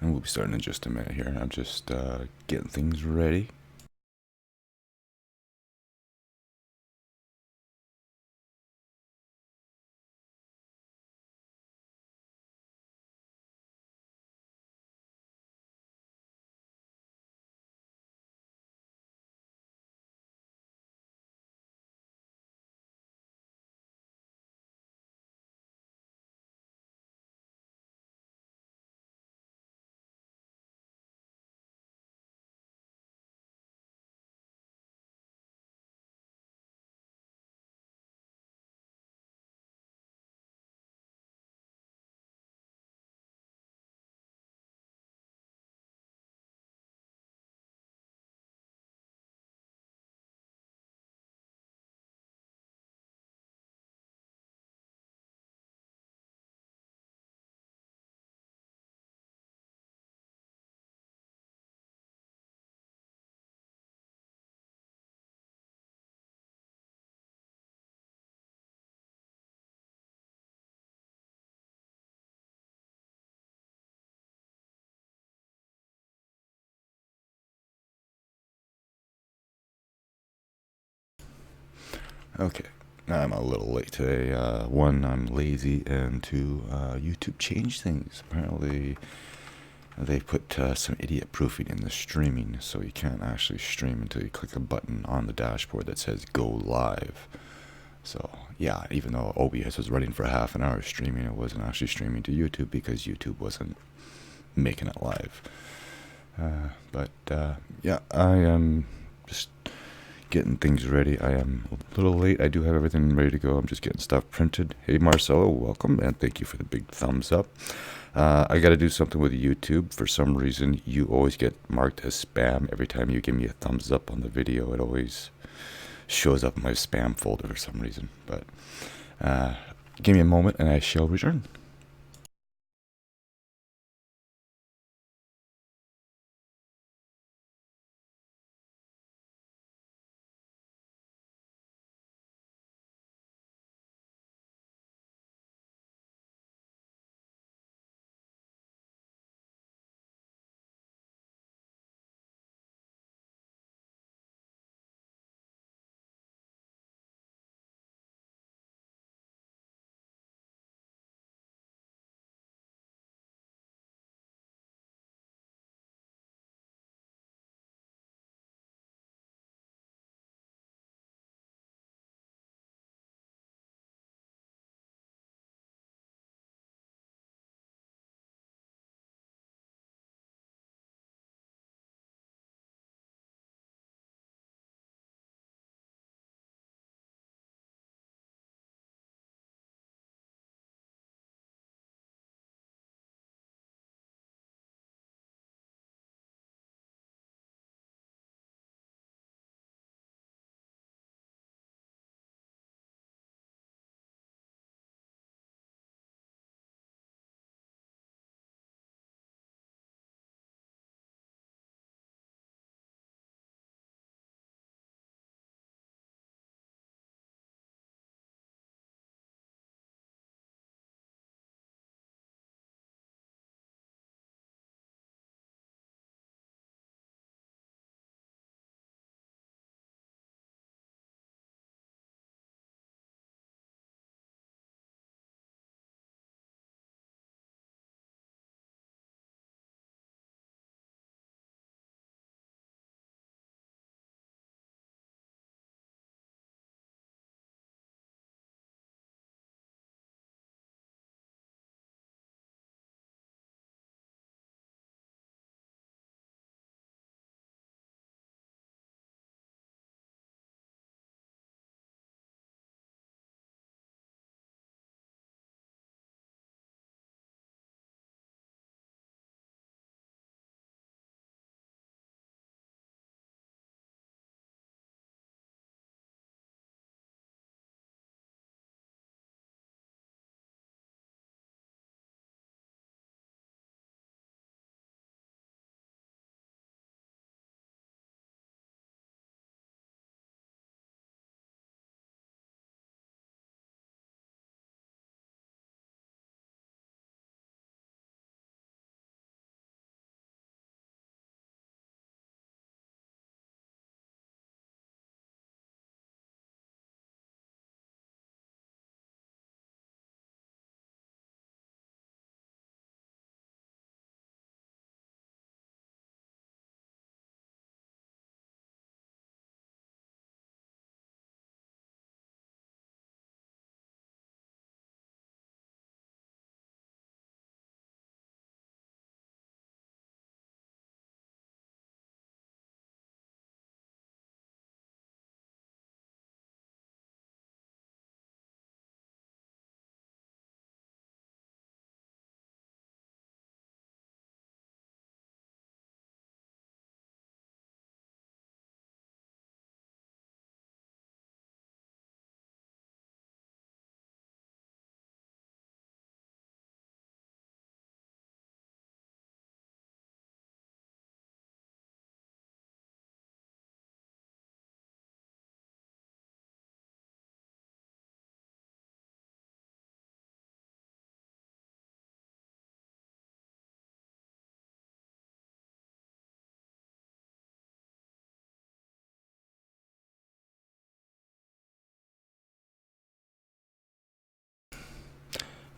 And we'll be starting in just a minute here. I'm just getting things ready. Okay, I'm a little late today. One, I'm lazy, and two, YouTube changed things. Apparently, they put some idiot proofing in the streaming, so you can't actually stream until you click a button on the dashboard that says "Go Live." So yeah, even though OBS was running for half an hour streaming, it wasn't actually streaming to YouTube because YouTube wasn't making it live. But yeah, I am just getting things ready. I am a little late. I do have everything ready to go. I'm just getting stuff printed. Hey Marcelo, welcome, and thank you for the big thumbs up. I got to do something with YouTube. For some reason, you always get marked as spam every time you give me a thumbs up on the video. It always shows up in my spam folder for some reason. But give me a moment and I shall return.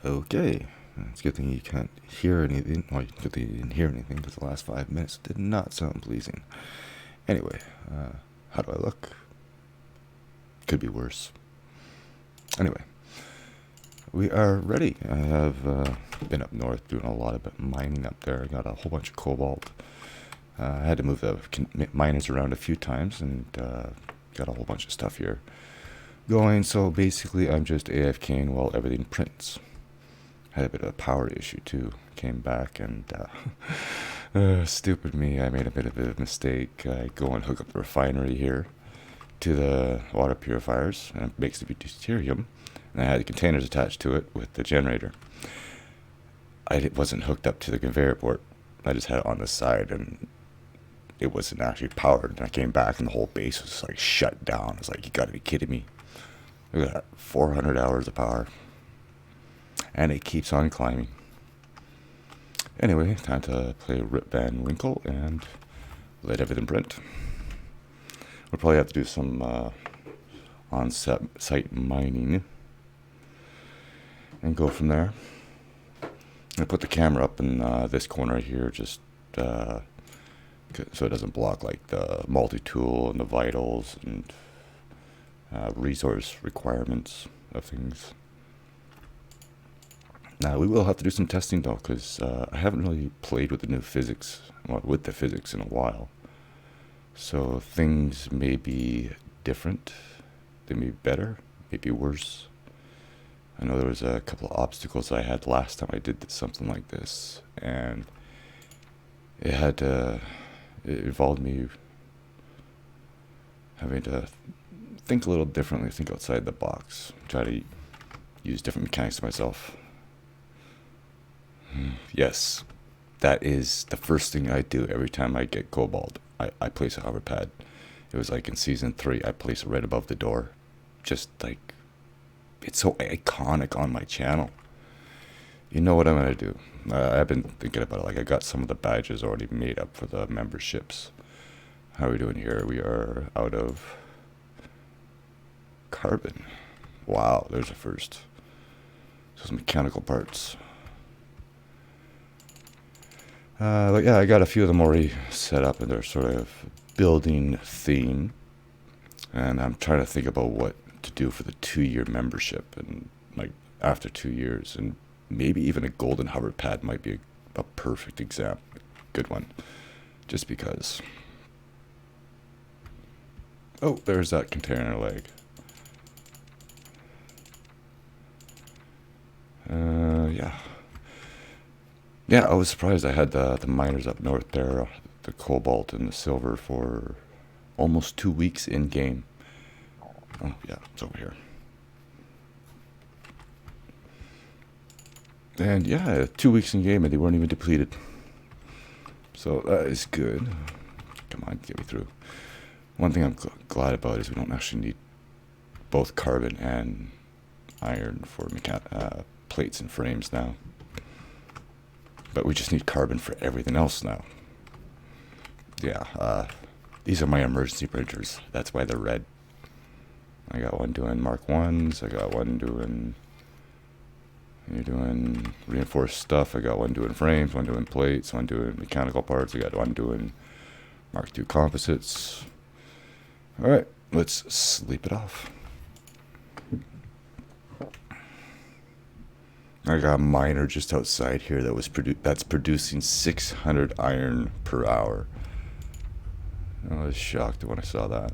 Okay, it's a good thing you can't hear anything. Well, good thing you didn't hear anything because the last 5 minutes did not sound pleasing. Anyway, how do I look? Could be worse. Anyway, we are ready. I have been up north doing a lot of mining up there. I got a whole bunch of cobalt. I had to move the miners around a few times and got a whole bunch of stuff here going. So basically, I'm just AFKing while everything prints. Had a bit of a power issue too. Came back and stupid me. I made a bit of a mistake. I go and hook up the refinery here to the water purifiers, and it makes the deuterium. And I had the containers attached to it with the generator. It wasn't hooked up to the conveyor belt. I just had it on the side, and it wasn't actually powered. And I came back, and the whole base was like shut down. I was like, you gotta be kidding me. Look at that, 400 hours of power. And it keeps on climbing. Anyway, time to play Rip Van Winkle and let everything print. We'll probably have to do some on-site mining and go from there. I'm going to put the camera up in this corner here just so it doesn't block like the multi-tool and the vitals and resource requirements of things. Now, we will have to do some testing, though, because I haven't really played with the new physics, well, with the physics in a while. So things may be different, they may be better, maybe worse. I know there was a couple of obstacles I had last time I did something like this, and it involved me having to think a little differently, think outside the box, try to use different mechanics myself. Yes, that is the first thing I do every time I get cobalt. I place a hover pad. It was like in season 3, I place it right above the door. Just like, it's so iconic on my channel. You know what I'm going to do. I've been thinking about it. Like, I got some of the badges already made up for the memberships. How are we doing here? We are out of carbon. Wow, there's a first. So some mechanical parts. But yeah, I got a few of them already set up in their sort of building theme. And I'm trying to think about what to do for the 2-year membership. And like after 2 years. And maybe even a golden hover pad might be a perfect example. Good one. Just because. Oh, there's that container leg. Yeah. Yeah, I was surprised I had the miners up north there, the cobalt and the silver for almost 2 weeks in game. Oh, yeah, it's over here. And yeah, 2 weeks in game and they weren't even depleted. So that is good. Come on, get me through. One thing I'm glad about is we don't actually need both carbon and iron for plates and frames now. But we just need carbon for everything else now. Yeah, these are my emergency printers. That's why they're red. I got one doing Mark 1s. I got one doing reinforced stuff. I got one doing frames, one doing plates, one doing mechanical parts. I got one doing Mark 2 composites. All right, let's sleep it off. I got a miner just outside here that's producing 600 iron per hour. I was shocked when I saw that.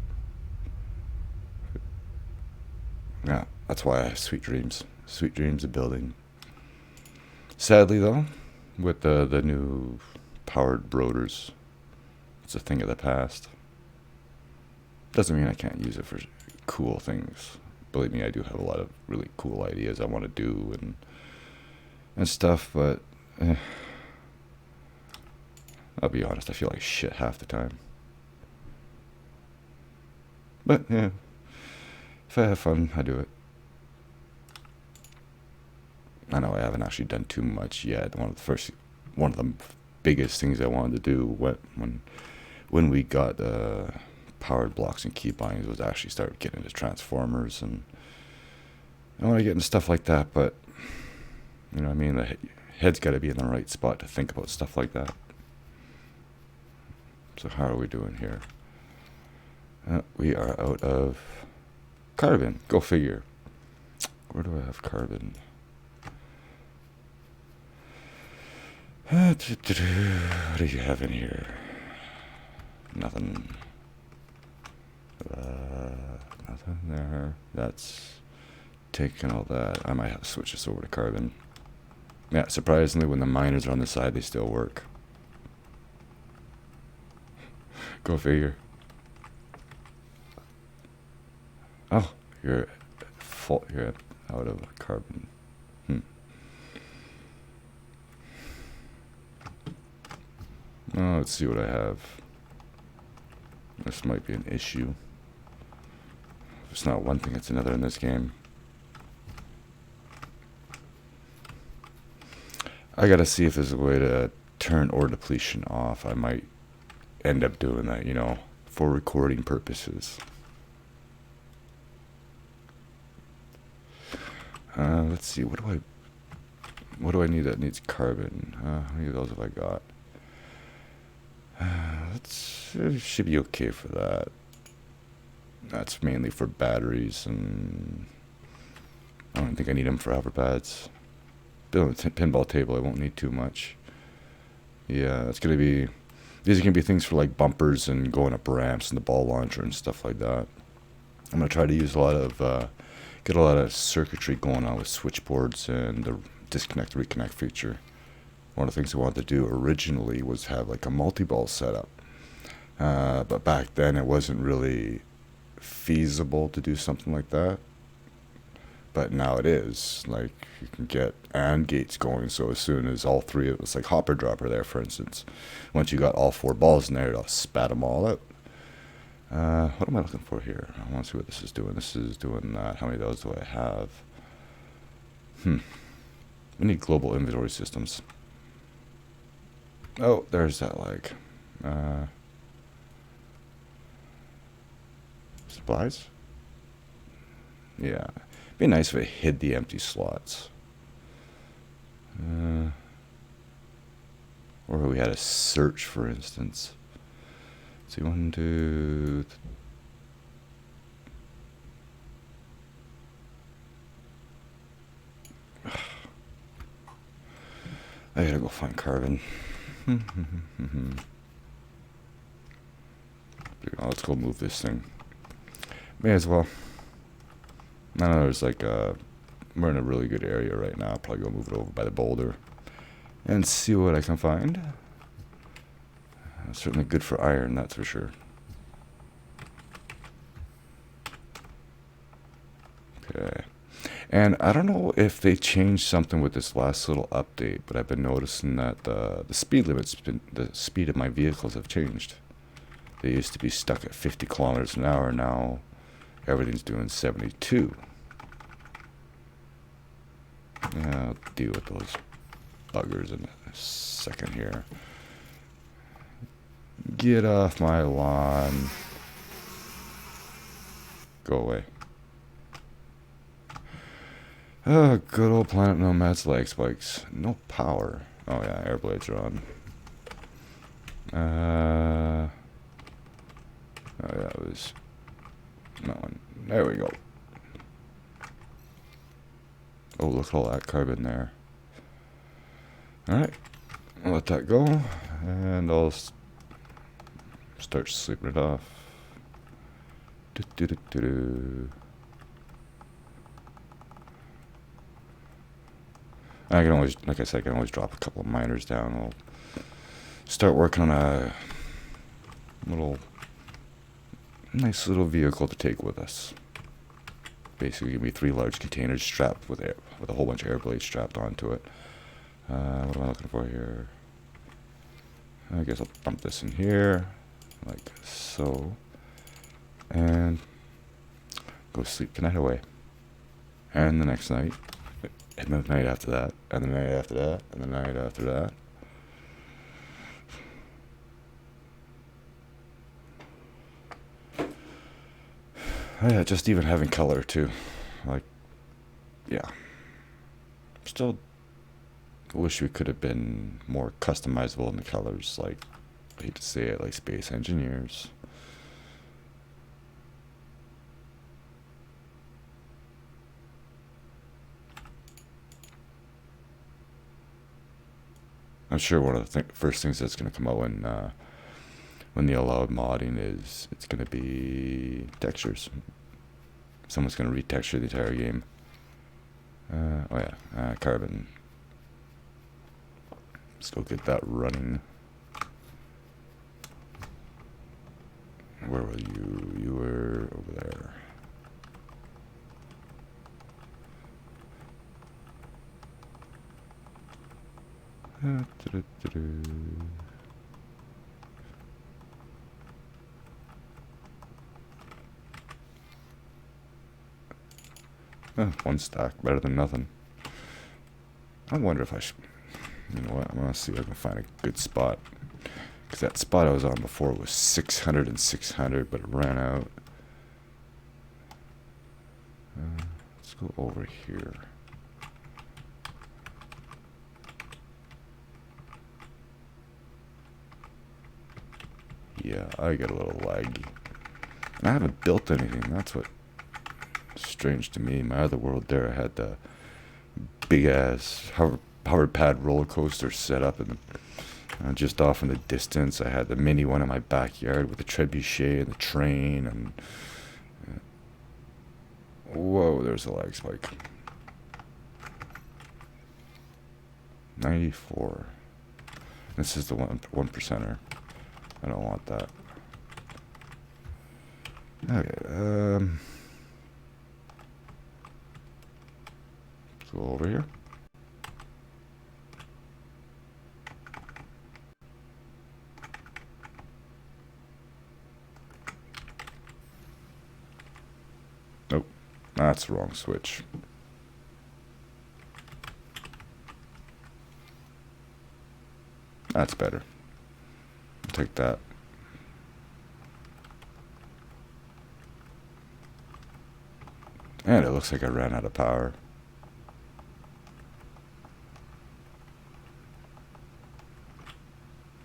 Yeah, that's why I have sweet dreams of building. Sadly, though, with the new powered rotors, it's a thing of the past. Doesn't mean I can't use it for cool things. Believe me, I do have a lot of really cool ideas I want to do and stuff, but I'll be honest, I feel like shit half the time. But yeah, if I have fun, I do it. I know I haven't actually done too much yet. One of the biggest things I wanted to do when we got powered blocks and keybinds was actually start getting into transformers, and I want to get into stuff like that, but You know what I mean? The head's got to be in the right spot to think about stuff like that. So how are we doing here? We are out of carbon. Go figure. Where do I have carbon? What do you have in here? Nothing. Nothing there. That's taking all that. I might have to switch this over to carbon. Yeah, surprisingly, when the miners are on the side, they still work. Go figure. Oh, you're full. You're out of carbon. Oh, let's see what I have. This might be an issue. If it's not one thing, it's another in this game. I gotta see if there's a way to turn ore depletion off. I might end up doing that, you know, for recording purposes. Let's see, what do I need that needs carbon? How many of those have I got? It should be okay for that. That's mainly for batteries, and I don't think I need them for hover pads. Building a pinball table, I won't need too much. Yeah, it's gonna be. These are gonna be things for like bumpers and going up ramps and the ball launcher and stuff like that. I'm gonna try to use a lot of get a lot of circuitry going on with switchboards and the disconnect reconnect feature. One of the things I wanted to do originally was have like a multi-ball setup, but back then it wasn't really feasible to do something like that. But now it is. Like, you can get AND gates going, so as soon as all three of us, like hopper dropper there for instance, once you got all 4 balls in there, it'll spat them all out. What am I looking for here? I want to see what this is doing. This is doing that. How many of those do I have? We need global inventory systems. Oh, there's that, like, supplies? Yeah. Be nice if it hid the empty slots. Or we had a search, for instance. Let's see, 1, 2... I gotta go find carbon. Let's go move this thing. May as well. I know there's like we're in a really good area right now. I'll probably go move it over by the boulder and see what I can find. Certainly good for iron, that's for sure. Okay. And I don't know if they changed something with this last little update, but I've been noticing that the speed limits, the speed of my vehicles have changed. They used to be stuck at 50 kilometers an hour. Now everything's doing 72. Yeah, I'll deal with those buggers in a second here. Get off my lawn. Go away. Oh, good old Planet Nomads lag spikes. No power. Oh yeah, air blades are on. Oh yeah, it was that one. There we go. Oh, look at all that carbon there. Alright, I'll let that go, and I'll start sleeping it off. I can always, like I said, I can always drop a couple of miners down. I'll start working on a nice little vehicle to take with us. Basically, give me 3 large containers strapped with a whole bunch of air blades strapped onto it. What am I looking for here? I guess I'll dump this in here, like so, and go sleep the night away. And the next night, and the night after that, and the night after that, and the night after that. Oh yeah, just even having color too. Like, yeah. Still wish we could have been more customizable in the colors, like, I hate to say it, like Space Engineers. I'm sure one of the first things that's going to come out when they allow modding is it's going to be textures. Someone's going to retexture the entire game. Oh yeah, carbon. Let's go get that running. Where were you? You were over there. One stack, better than nothing. I wonder if I should... You know what, I'm going to see if I can find a good spot. Because that spot I was on before was 600 and 600, but it ran out. Let's go over here. Yeah, I get a little laggy. And I haven't built anything, that's what... strange to me. My other world there, I had the big ass hover pad roller coaster set up in the, just off in the distance. I had the mini one in my backyard with the trebuchet and the train and whoa, there's a lag spike. 94. This is the one percenter. I don't want that. Okay, let's go over here. Nope, that's the wrong switch. That's better. I'll take that. And it looks like I ran out of power.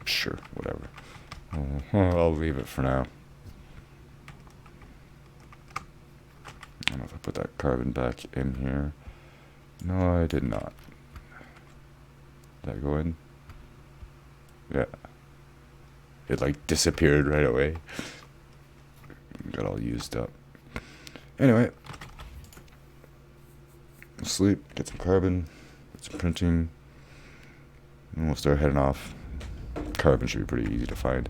Sure, whatever. I'll leave it for now. I don't know if I put that carbon back in here. No, I did not. Did I go in? Yeah. It like disappeared right away. Got all used up. Anyway. Sleep, get some carbon, get some printing, and we'll start heading off. Carbon should be pretty easy to find.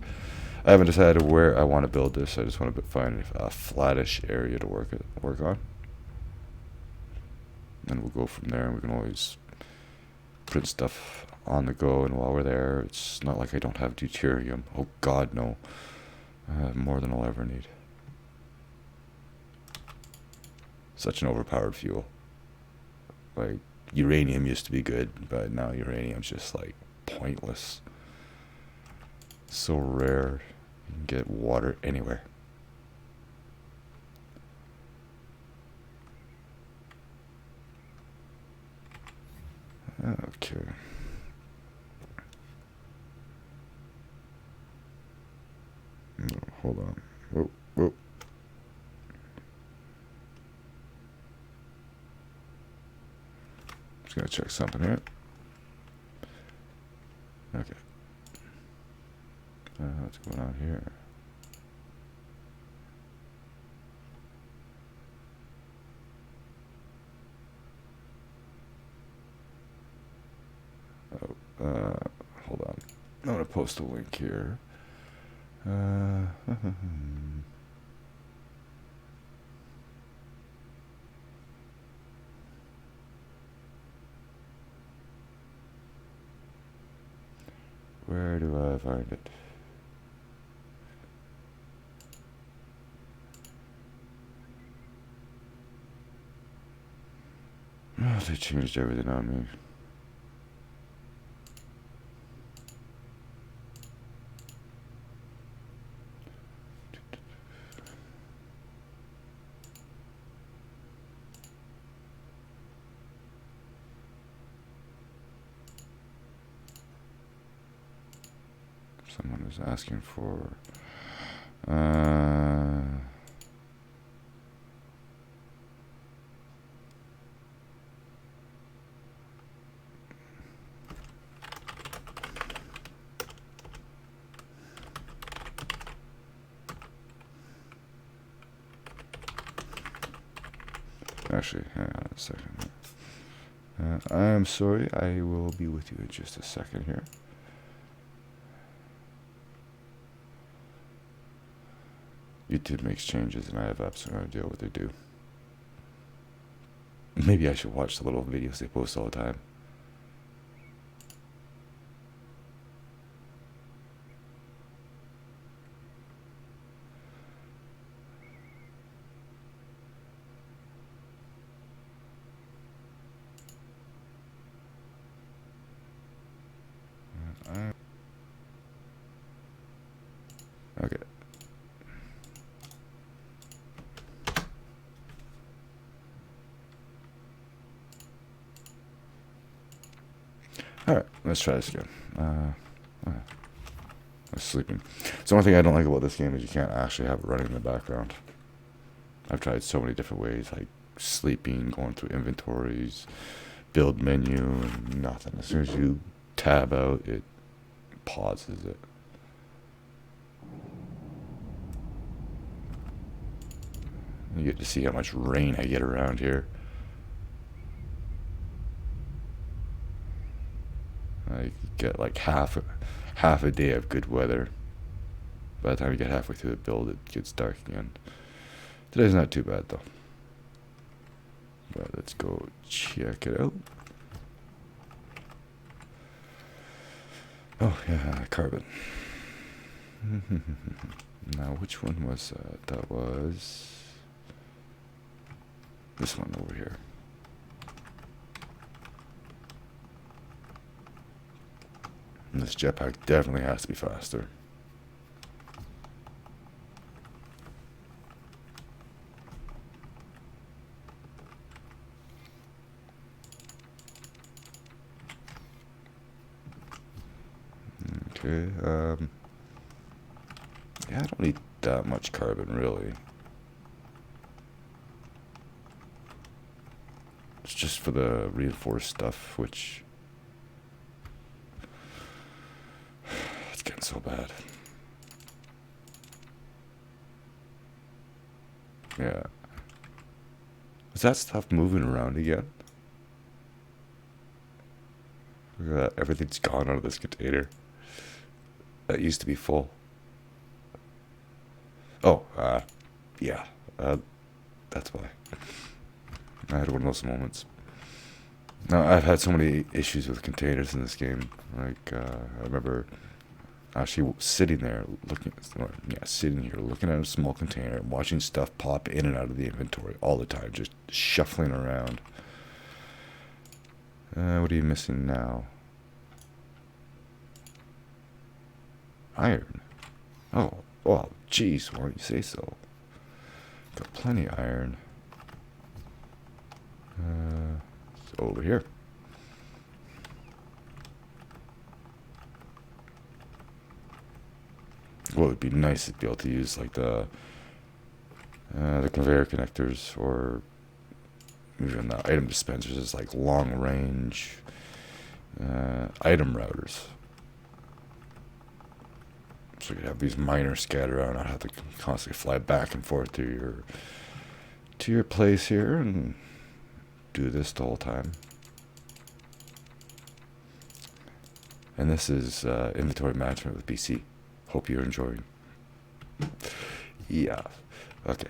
I haven't decided where I want to build this. I just want to find a flattish area to work on. And we'll go from there, and we can always print stuff on the go, and while we're there, it's not like I don't have deuterium. Oh god, no. I have more than I'll ever need. Such an overpowered fuel. Like, uranium used to be good, but now uranium's just like pointless. So rare. You can get water anywhere. Okay. No, hold on. Whoa, whoa. Just gonna check something here. Okay. What's going on here? Oh, hold on. I'm gonna post a link here. Where do I find it? Oh, they changed everything on me. someone is asking for. Actually, hang on a second. I'm sorry, I will be with you in just a second here. YouTube makes changes and I have absolutely no idea what they do. Maybe I should watch the little videos they post all the time. Okay. Alright, let's try this again. I was sleeping. So one thing I don't like about this game is you can't actually have it running in the background. I've tried so many different ways, like sleeping, going through inventories, build menu, and nothing. As soon as you tab out, it pauses it. You get to see how much rain I get around here. I get like half a day of good weather. By the time you get halfway through the build, it gets dark again. Today's not too bad though. But let's go check it out. Oh yeah, carbon. Now which one was that? That was this one over here. And this jetpack definitely has to be faster. Okay, yeah, I don't need that much carbon, really. It's just for the reinforced stuff, which... it's getting so bad. Yeah. Is that stuff moving around again? Look at that, everything's gone out of this container. That used to be full. Oh, yeah. That's why. I had one of those moments. Now, I've had so many issues with containers in this game. Like, I remember actually sitting there sitting here looking at a small container and watching stuff pop in and out of the inventory all the time, just shuffling around. What are you missing now? Iron. Oh, well, jeez, why don't you say so? Got plenty of iron. It's over here. Well, it'd be nice to be able to use like the conveyor connectors or even the item dispensers as like long range item routers. So you could have these miners scattered around, not have to constantly fly back and forth to your place here and do this the whole time. And this is inventory management with BC. Hope you're enjoying. Yeah. Okay.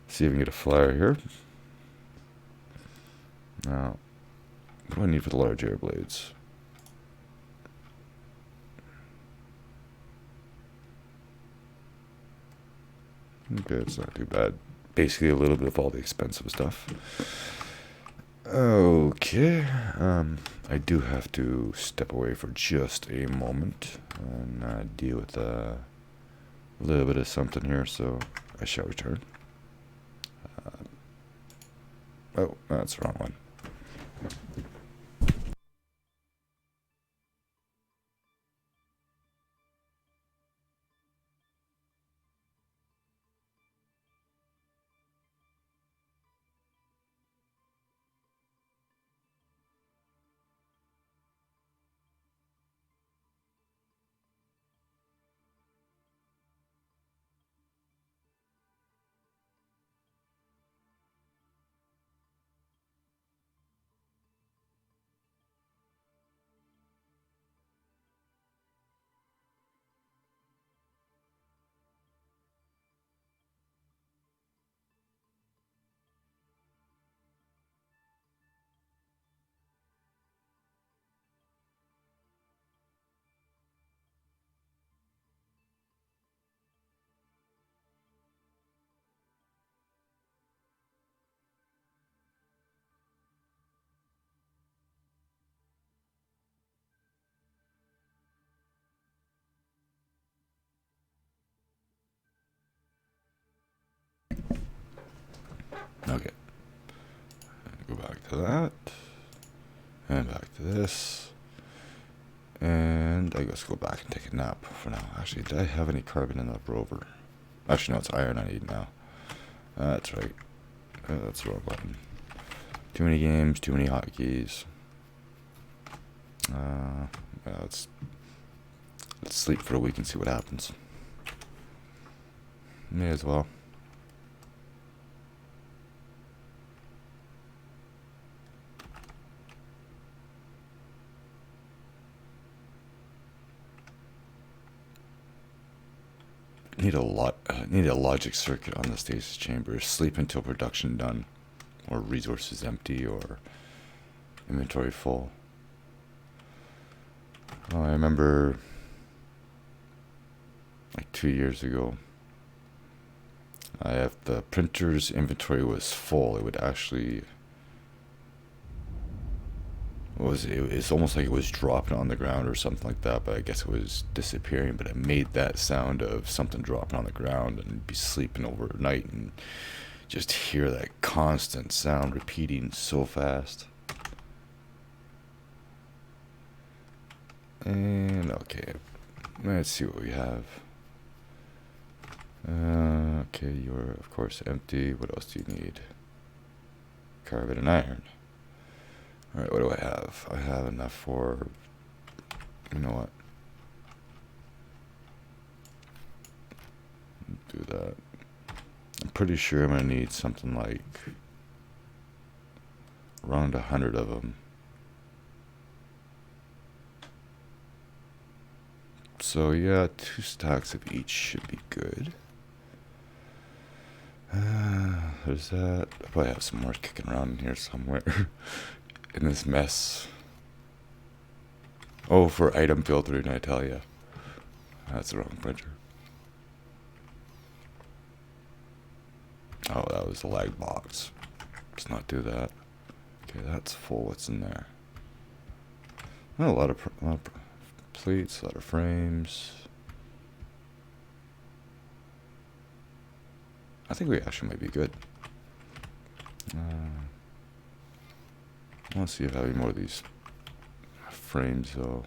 See if we can get a flyer here. Now, what do I need for the large air blades? Okay, it's not too bad. Basically a little bit of all the expensive stuff. Okay, I do have to step away for just a moment and deal with a little bit of something here, so I shall return. Oh, that's the wrong one. Okay. Go back to that. And back to this. And I guess go back and take a nap for now. Actually, did I have any carbon in that rover? Actually, no, it's iron I need now. That's right. That's the wrong button. Too many games, too many hotkeys. Let's sleep for a week and see what happens. May as well. Need a logic circuit on the stasis chamber. Sleep until production done, or resources empty, or inventory full. Oh, I remember like 2 years ago. If the printer's inventory was full, it would actually it's almost like it was dropping on the ground or something like that, but I guess it was disappearing. But it made that sound of something dropping on the ground, and be sleeping overnight and just hear that constant sound repeating so fast. And okay, let's see what we have. Okay, you're of course empty. What else do you need? Carbon and iron. Alright, what do I have? I have enough for, you know what? Do that. I'm pretty sure I'm going to need something like around 100 of them. So yeah, 2 stacks of each should be good. There's that. I probably have some more kicking around in here somewhere. In this mess. Oh, for item filtering, I tell ya. That's the wrong printer. Oh, that was the lag box. Let's not do that. Okay, that's full. What's in there? Oh, a lot of plates, a lot of frames. I think we actually might be good. I want to see if I have any more of these frames though.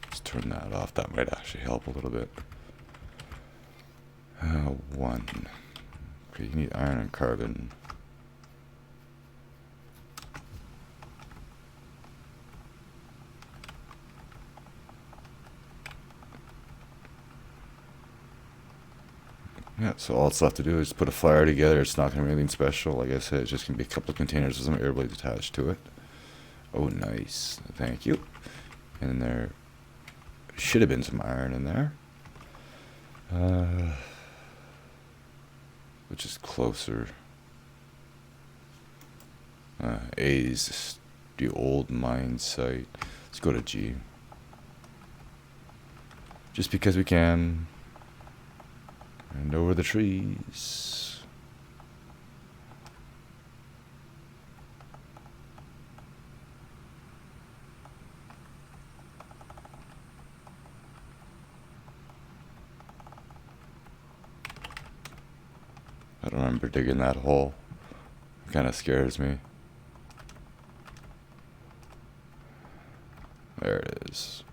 Let's turn that off. That might actually help a little bit. 1. Okay, you need iron and carbon. Yeah, so all it's left to do is put a flyer together. It's not going to be anything special. Like I said, it's just going to be a couple of containers with some air blades attached to it. Oh, nice. Thank you. And there should have been some iron in there. Which is closer. A's the old mine site. Let's go to G. Just because we can. And over the trees. I don't remember digging that hole. It kind of scares me. There it is.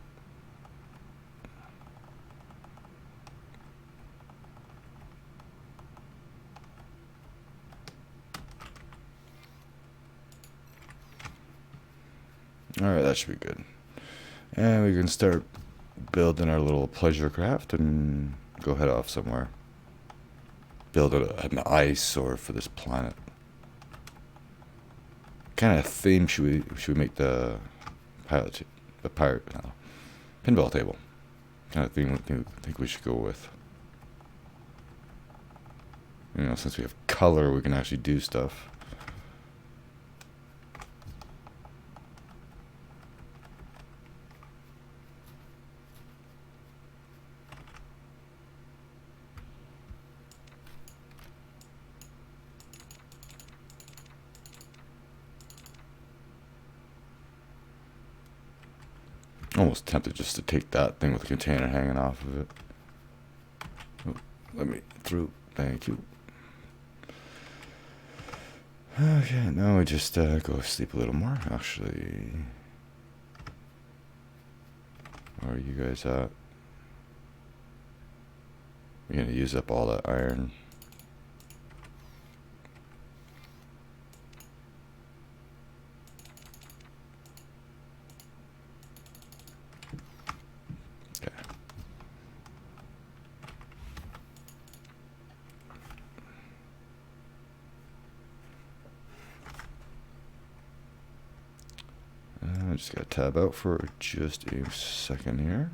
Alright, that should be good. And we can start building our little pleasure craft and go head off somewhere. Build an eyesore for this planet. Kind of theme should we make the pinball table? Kind of thing I think we should go with. You know, since we have color, we can actually do stuff. Almost tempted just to take that thing with the container hanging off of it. Oh, let me through. Thank you. Okay, now we just go sleep a little more, actually. Where are you guys at? We're gonna use up all that iron. Okay. I just gotta tab out for just a second here.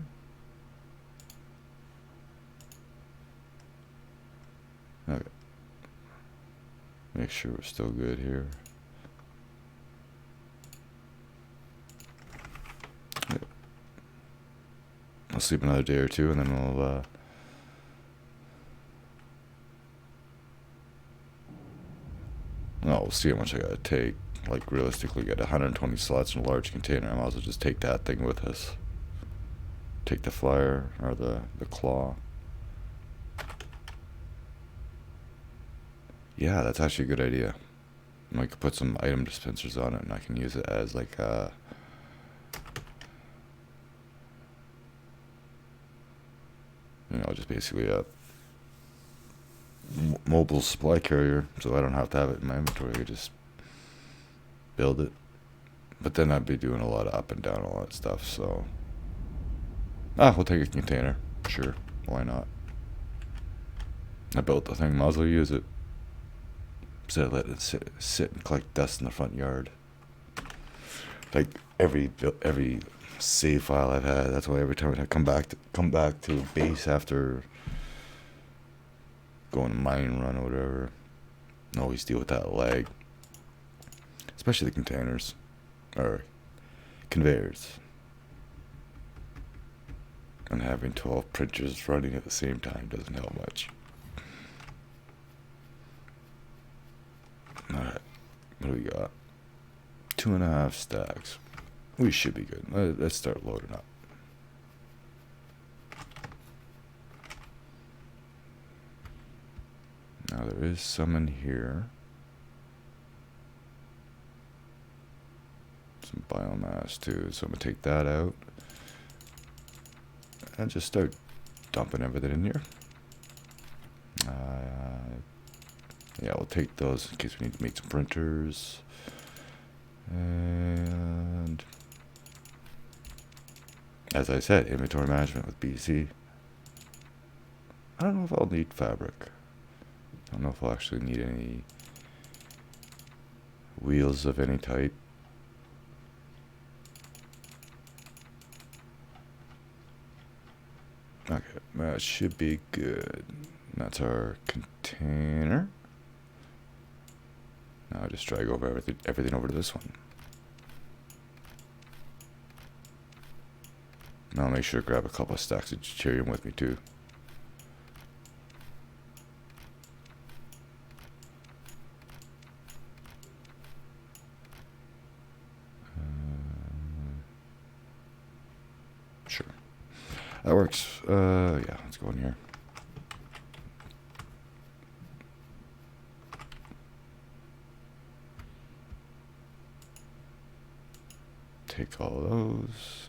Okay. Make sure we're still good here. Yep. I'll sleep another day or two and then we'll we'll see how much I gotta take. Like realistically, get 120 slots in a large container. I might as well just take that thing with us. Take the flyer or the claw. Yeah, that's actually a good idea. I could put some item dispensers on it, and I can use it as like just basically a mobile supply carrier, so I don't have to have it in my inventory. I could just build it, but then I'd be doing a lot of up and down and all that stuff. So we'll take a container, sure, why not? I built the thing, might as well use it instead of letting it sit and collect dust in the front yard. Like every save file I've had, that's why every time I come back to base after going to mine run or whatever, I always deal with that lag. Especially the containers, or conveyors. And having 12 printers running at the same time doesn't help much. Alright, what do we got? 2.5 stacks. We should be good. Let's start loading up. Now there is some in here. Some biomass too, so I'm gonna take that out and just start dumping everything in here. Yeah, we'll take those in case we need to make some printers. And as I said, inventory management with BC. I don't know if I'll need fabric. I don't know if I'll actually need any wheels of any type. Okay, that should be good. That's our container. Now I just drag over everything over to this one. Now I'll make sure to grab a couple of stacks of deuterium with me too. Sure. That works. Yeah, let's go in here. Take all of those.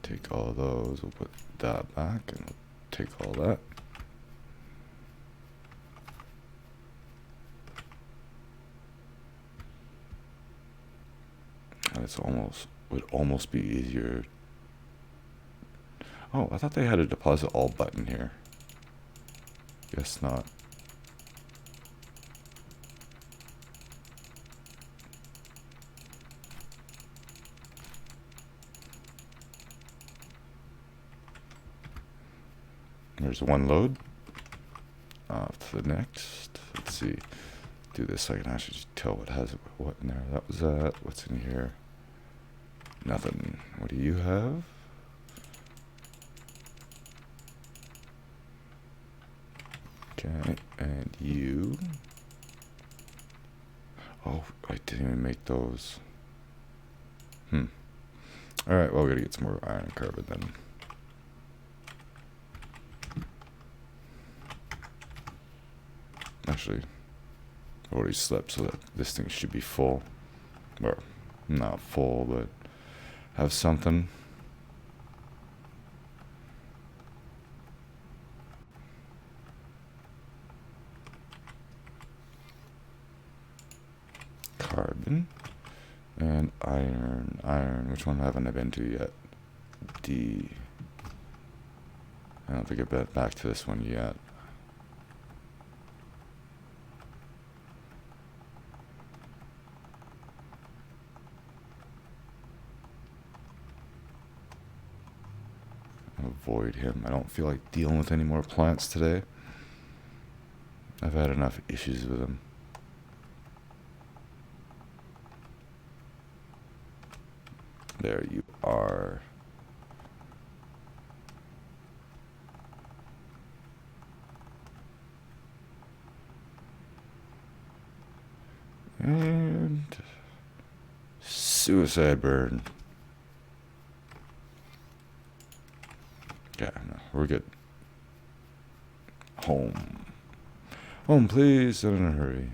Take all of those. We'll put that back and we'll take all that. And it's would almost be easier. Oh, I thought they had a deposit all button here. Guess not. There's one load. Off to the next. Let's see. Do this so I can actually just tell what has what in there. That was that. What's in here? Nothing. What do you have? Okay, and you. Oh, I didn't even make those. Alright, well, we gotta get some more iron and carbon then. Actually, I already slept, so that this thing should be full. Or, not full, but have something. Carbon. And iron. Which one haven't I been to yet? D. I don't think I've been back to this one yet. Avoid him. I don't feel like dealing with any more plants today. I've had enough issues with him. There you are. And suicide burn. Yeah, no, we're good. Home. Home, please, not in a hurry.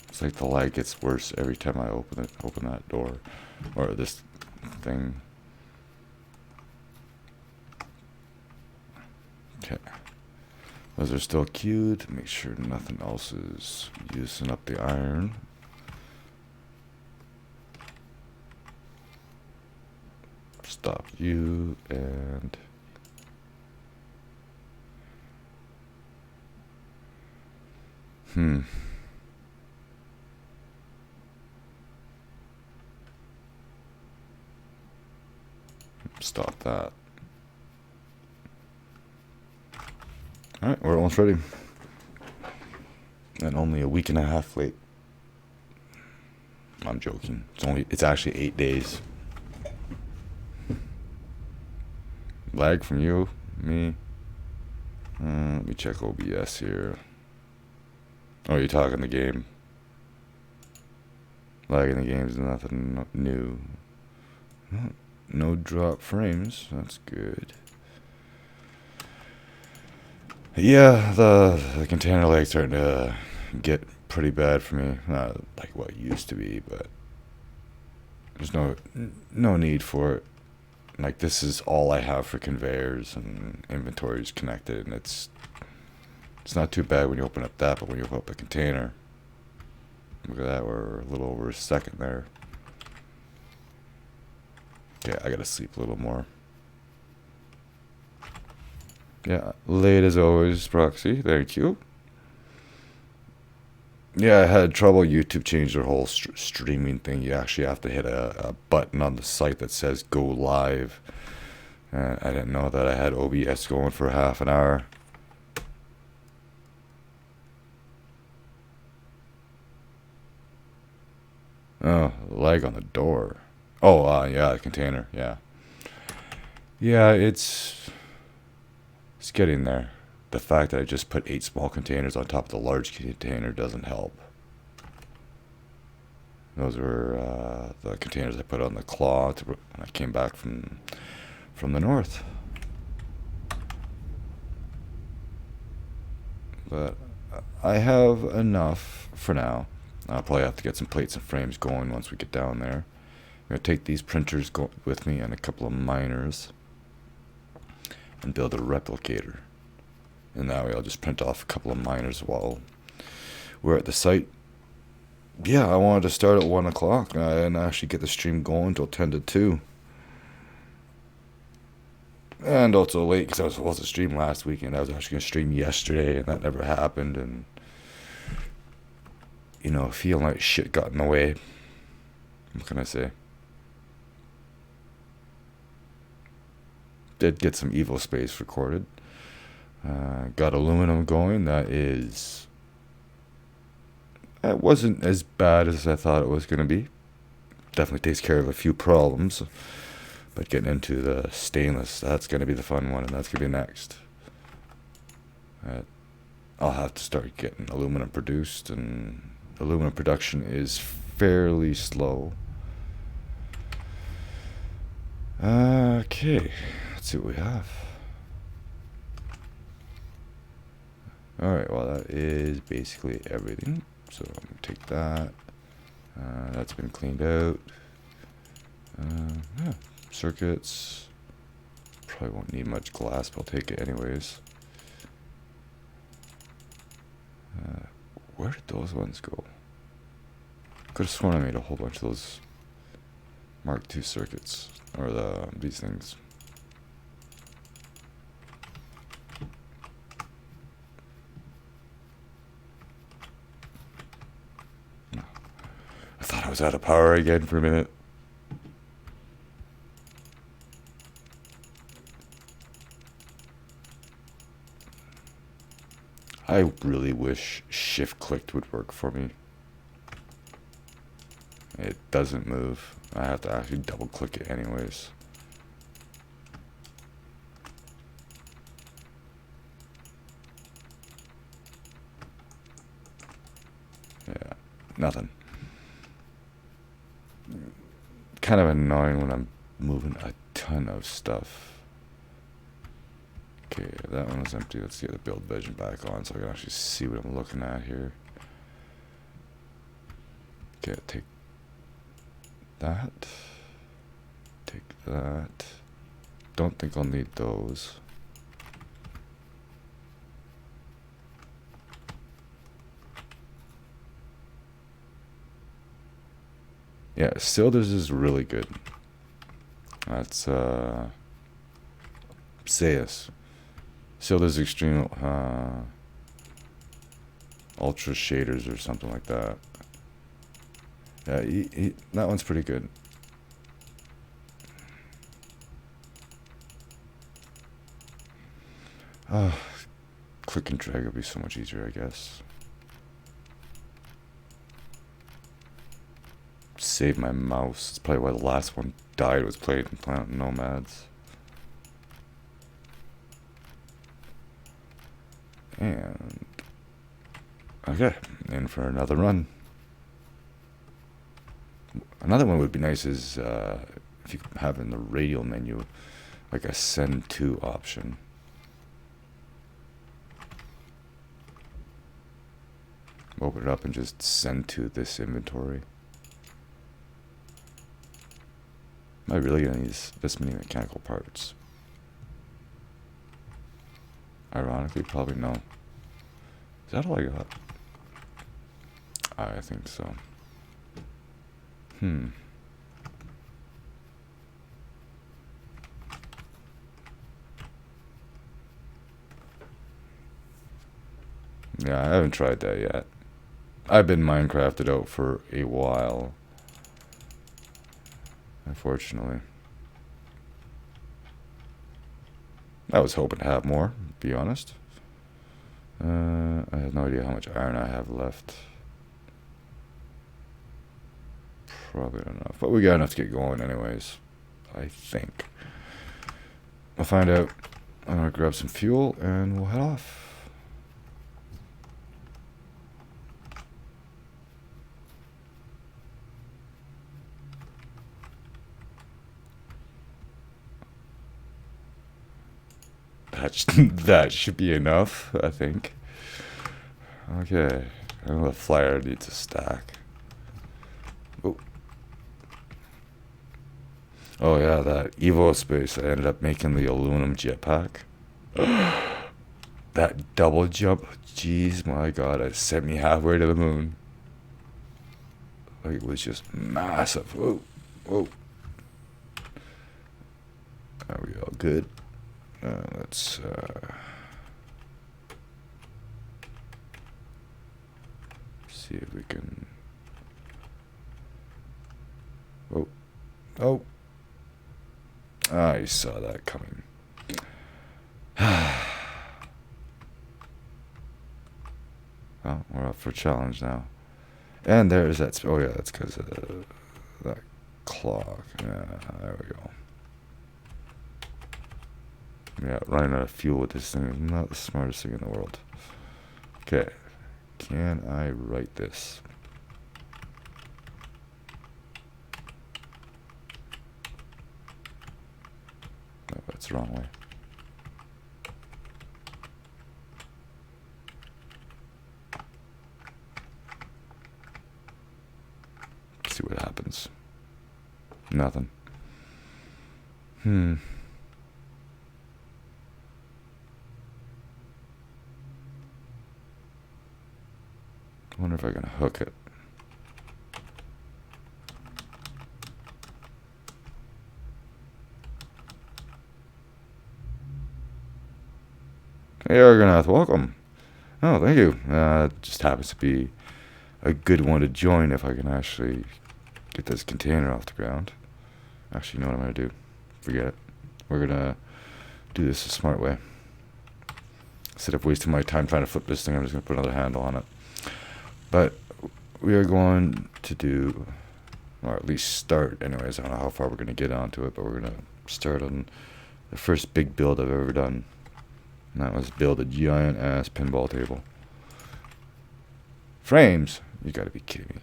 It's like the lag gets worse every time I open that door, or this thing. Okay, those are still queued. Make sure nothing else is using up the iron. Stop you and stop that. Alright, we're almost ready. And only a week and a half late. I'm joking. It's actually 8 days. Lag from you? Me? Let me check OBS here. Oh, you're talking the game. Lag in the game is nothing new. No drop frames. That's good. Yeah, the container lag's starting to get pretty bad for me. Not like what it used to be, but there's no need for it. Like, this is all I have for conveyors, and inventory is connected, and it's not too bad when you open up that, but when you open up the container, look at that, we're a little over a second there. Okay, I gotta sleep a little more. Yeah, late as always, Proxy. Thank you. Yeah, I had trouble. YouTube changed their whole streaming thing. You actually have to hit a button on the site that says go live. And I didn't know that I had OBS going for half an hour. Oh, lag on the door. Oh, yeah, the container. Yeah. Yeah, it's getting there. The fact that I just put 8 small containers on top of the large container doesn't help. Those were the containers I put on the claw when I came back from the north. But I have enough for now. I'll probably have to get some plates and frames going once we get down there. I'm going to take these printers with me and a couple of miners and build a replicator. And that way I'll just print off a couple of miners while we're at the site. Yeah, I wanted to start at 1 o'clock and actually get the stream going until 10 to 2. And also late because I was supposed to stream last weekend. I was actually going to stream yesterday, and that never happened. And, you know, feeling like shit got in the way. What can I say? Did get some Evil Space recorded. Got aluminum going. That wasn't as bad as I thought it was going to be. Definitely takes care of a few problems. But getting into the stainless, that's going to be the fun one, and that's going to be next. I'll have to start getting aluminum produced, and aluminum production is fairly slow. Okay, let's see what we have. Alright, well that is basically everything. So I'm going to take that. That's been cleaned out. Yeah, circuits. Probably won't need much glass, but I'll take it anyways. Where did those ones go? Could have sworn I made a whole bunch of those Mark II circuits, or these things. I thought I was out of power again for a minute. I really wish shift clicked would work for me. It doesn't move. I have to actually double click it anyways. Yeah, nothing. Kind of annoying when I'm moving a ton of stuff. Okay, that one was empty. Let's get the build vision back on so I can actually see what I'm looking at here. Okay, take that. Take that. Don't think I'll need those. Yeah, cylinders is really good. That's Sayus. Cylinders extreme ultra shaders or something like that. Yeah, that one's pretty good. Click and drag would be so much easier, I guess. Save my mouse. It's probably why the last one died, was playing Planet Nomads. And okay, in for another run. Another one would be nice is if you have in the radial menu like a send to option. Open it up and just send to this inventory. Am I really gonna use this many mechanical parts? Ironically, probably no. Is that all I got? I think so. Yeah, I haven't tried that yet. I've been Minecrafted out for a while, unfortunately. I was hoping to have more, to be honest. I have no idea how much iron I have left. Probably not enough, but we got enough to get going anyways, I think. I'll find out. I'm gonna grab some fuel and we'll head off. That should be enough, I think. Okay, I know the flyer needs a stack. Oh yeah, that Evo space. I ended up making the aluminum jetpack. That double jump, jeez, my god, it sent me halfway to the moon. Like, it was just massive. Whoa, whoa. There we go, good. Let's see if we can. Oh, oh! I saw that coming. Well, we're up for a challenge now. And there's that. Oh yeah, that's because of that clock. Yeah, there we go. Yeah, running out of fuel with this thing is not the smartest thing in the world. Okay, can I write this? No, that's the wrong way. Let's see what happens. Nothing. I wonder if I can hook it. Hey, Argonath, welcome. Oh, thank you. It just happens to be a good one to join if I can actually get this container off the ground. Actually, you know what I'm going to do? Forget it. We're going to do this a smart way. Instead of wasting my time trying to flip this thing, I'm just going to put another handle on it. But we are going to do, or at least start anyways. I don't know how far we're going to get onto it, but we're going to start on the first big build I've ever done. And that was build a giant ass pinball table. Frames? You gotta be kidding me.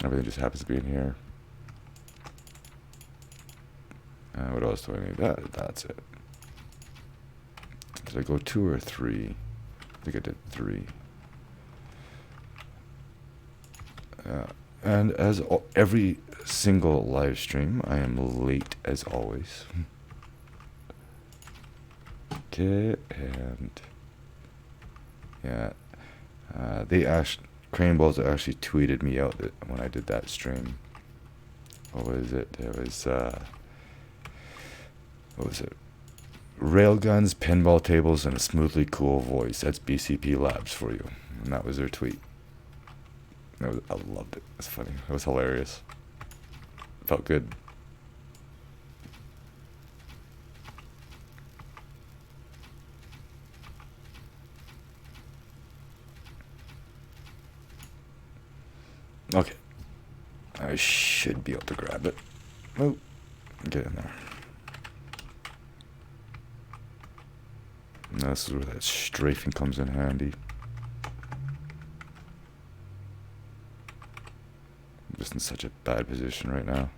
Everything just happens to be in here. What else do I need? That's it. Did I go 2 or 3? I think I did 3. And as every single live stream, I am late as always. Okay, and yeah, PINBALL actually tweeted me out that when I did that stream. What was it? It was what was it? Railguns, pinball tables, and a smoothly cool voice. That's BCP Labs for you. And that was their tweet. I loved it. It's funny. It was hilarious. It felt good. Okay. I should be able to grab it. Oh, get in there. And this is where that strafing comes in handy. I'm just in such a bad position right now.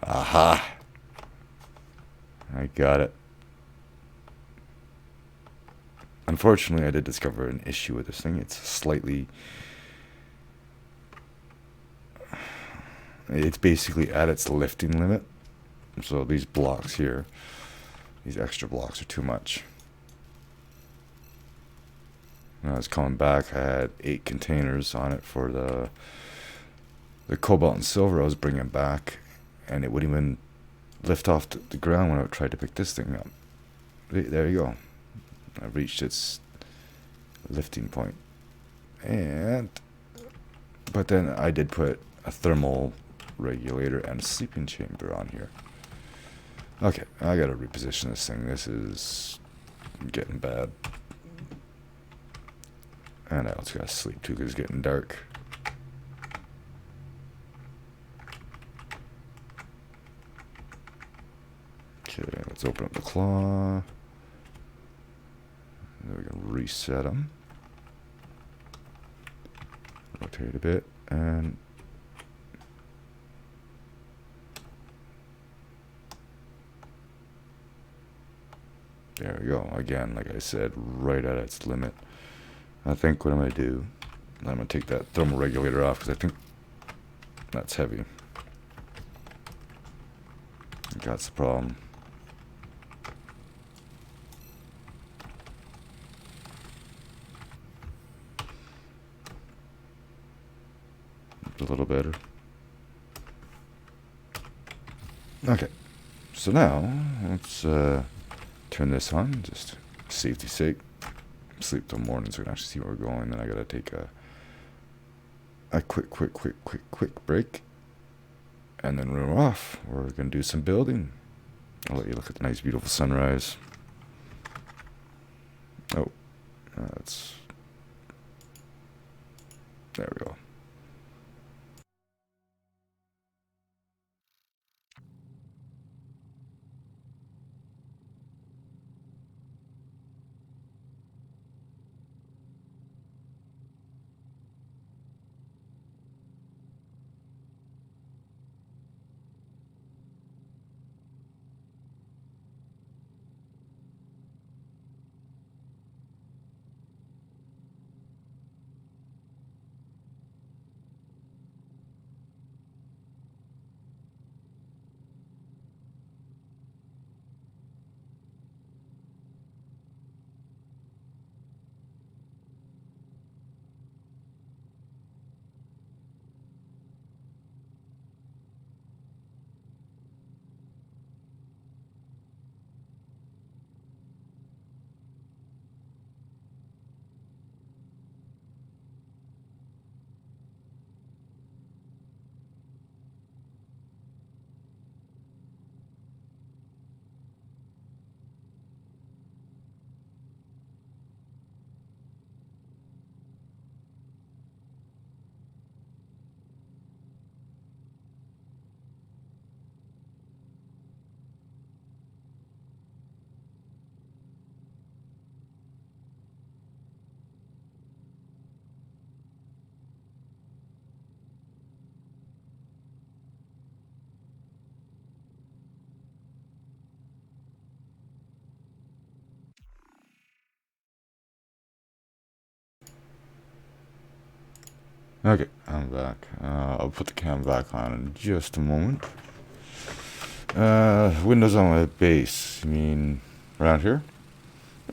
Aha! I got it. Unfortunately, I did discover an issue with this thing. It's basically at its lifting limit. So these blocks here, these extra blocks are too much. When I was coming back, I had 8 containers on it for the cobalt and silver I was bringing back, and it wouldn't even lift off the ground when I tried to pick this thing up. There you go. I've reached its lifting point. But then I did put a thermal regulator and a sleeping chamber on here. Okay, I gotta reposition this thing. This is getting bad. And I also gotta sleep too because it's getting dark. Okay, let's open up the claw. We can reset them. Rotate a bit, and there we go. Again, like I said, right at its limit. I think what I'm going to do, I'm going to take that thermal regulator off because I think that's heavy. That's the problem. a little better. Okay, so now let's turn this on, just safety's sake. Sleep till morning so we can actually see where we're going. Then I gotta take a quick break, and then we're off. We're gonna do some building. I'll let you look at the nice, beautiful sunrise. Oh, that's there we go. Okay, I'm back. I'll put the cam back on in just a moment. Windows on my base. You mean around here?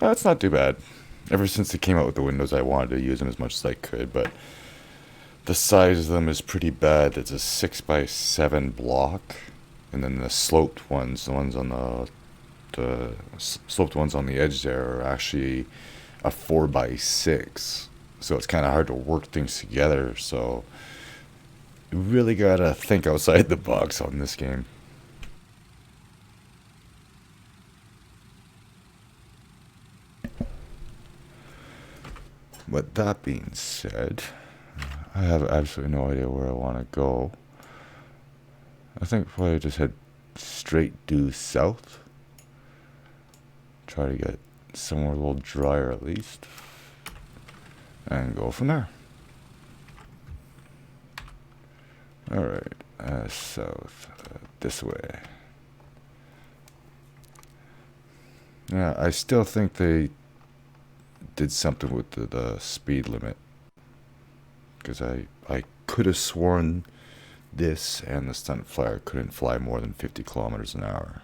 It's not too bad. Ever since they came out with the windows, I wanted to use them as much as I could, but the size of them is pretty bad. It's a 6x7 block, and then the sloped ones, the ones on the sloped ones on the edge there, are actually a 4x6. So it's kind of hard to work things together. So you really gotta think outside the box on this game. But that being said, I have absolutely no idea where I want to go. I think probably just head straight due south. Try to get somewhere a little drier at least. And go from there. Alright, south, this way. Yeah, I still think they did something with the speed limit. Because I could have sworn this and the stunt flyer couldn't fly more than 50 kilometers an hour.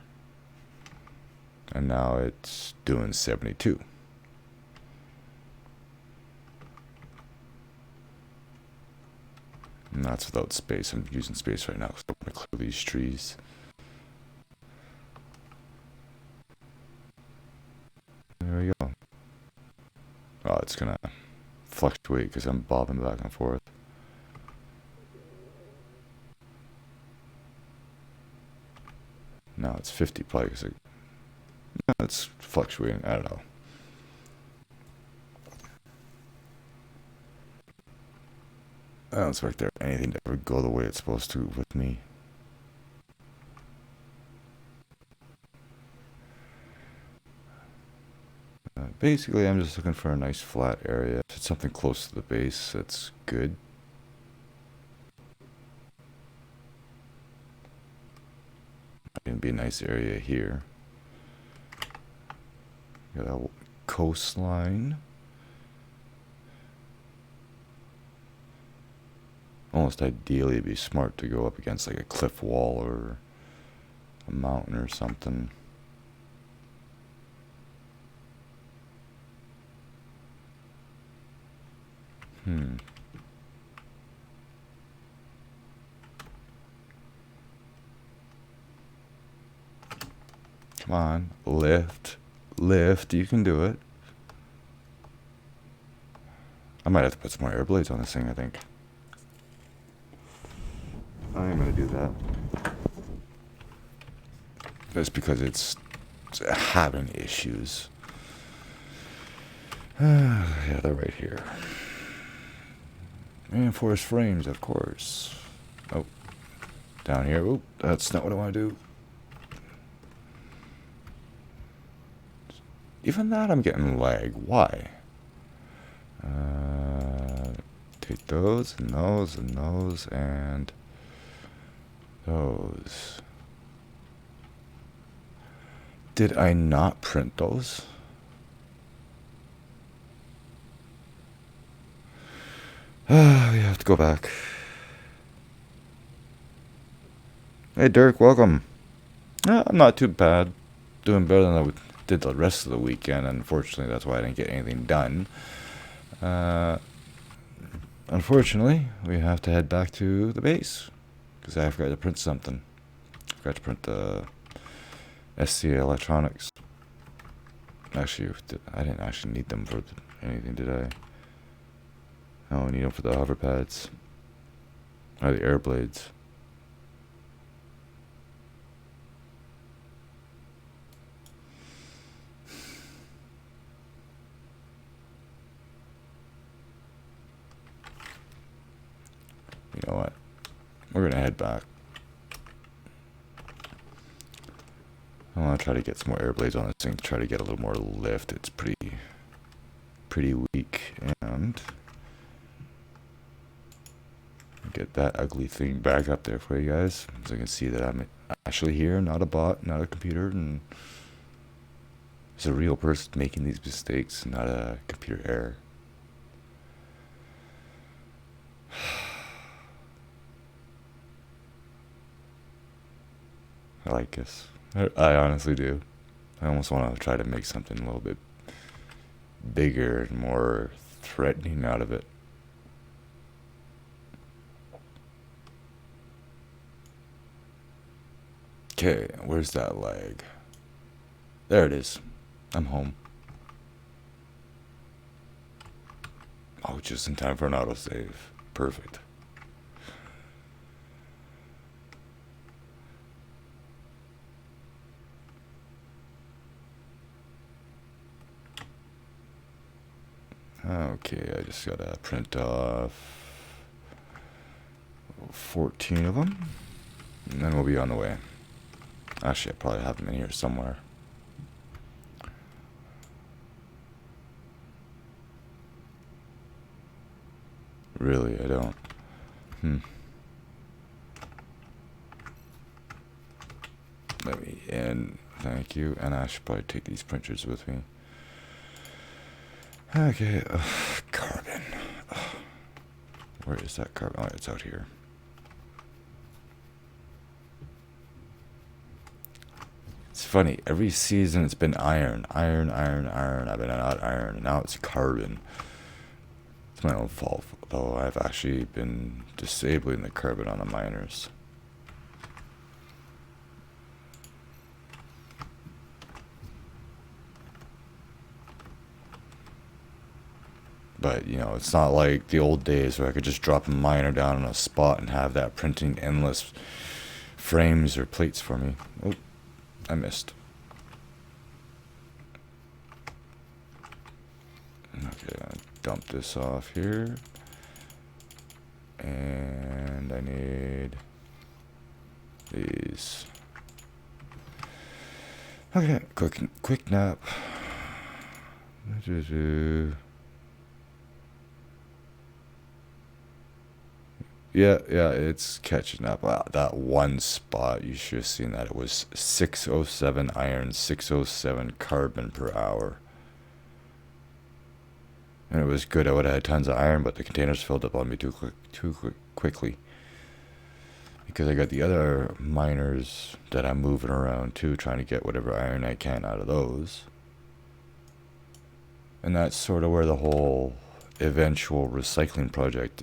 And now it's doing 72. And that's without space. I'm using space right now because I want to clear these trees. There we go. Oh, it's gonna fluctuate because I'm bobbing back and forth. Now it's 50 probably because it's fluctuating. I don't know. I don't expect there anything to ever go the way it's supposed to with me. Basically, I'm just looking for a nice flat area. If it's something close to the base, that's good. Gonna be a nice area here. Got a coastline. Almost ideally, it'd be smart to go up against like a cliff wall or a mountain or something. Come on. Lift. Lift. You can do it. I might have to put some more air blades on this thing, I think. I am going to do that. That's because it's having issues. Yeah, they're right here. Reinforced frames, of course. Oh, down here. Oh, that's not what I want to do. Even that I'm getting lag. Why? Take those and those and those and those. Did I not print those? We have to go back. Hey Dirk, welcome. I'm not too bad. Doing better than I did the rest of the weekend. Unfortunately, that's why I didn't get anything done. Unfortunately, we have to head back to the base because I forgot to print something. I forgot to print the SCA electronics. Actually, I didn't actually need them for anything, did I? No, I need them for the hover pads. Or the air blades. You know what? We're gonna head back. I want to try to get some more air blades on this thing to try to get a little more lift. It's pretty weak, and get that ugly thing back up there for you guys, so you can see that I'm actually here, not a bot, not a computer, and it's a real person making these mistakes, not a computer error. I like this. I honestly do. I almost want to try to make something a little bit bigger and more threatening out of it. Okay, where's that lag? There it is. I'm home. Oh, just in time for an autosave. Perfect. Okay, I just gotta print off 14 of them, and then we'll be on the way. Actually, I probably have them in here somewhere. Really, I don't. Let me in. Thank you. And I should probably take these printers with me. Okay, carbon. Where is that carbon? Oh, it's out here. It's funny, every season it's been iron. I've been out iron, and now it's carbon. It's my own fault, though. I've actually been disabling the carbon on the miners. But, you know, it's not like the old days where I could just drop a miner down on a spot and have that printing endless frames or plates for me. Oh, I missed. Okay, I'll dump this off here. And I need these. Okay, quick nap. Yeah, it's catching up. Wow, that one spot, you should have seen that. It was 607 iron, 607 carbon per hour. And it was good. I would have had tons of iron, but the containers filled up on me too quickly. Because I got the other miners that I'm moving around too, trying to get whatever iron I can out of those. And that's sort of where the whole eventual recycling project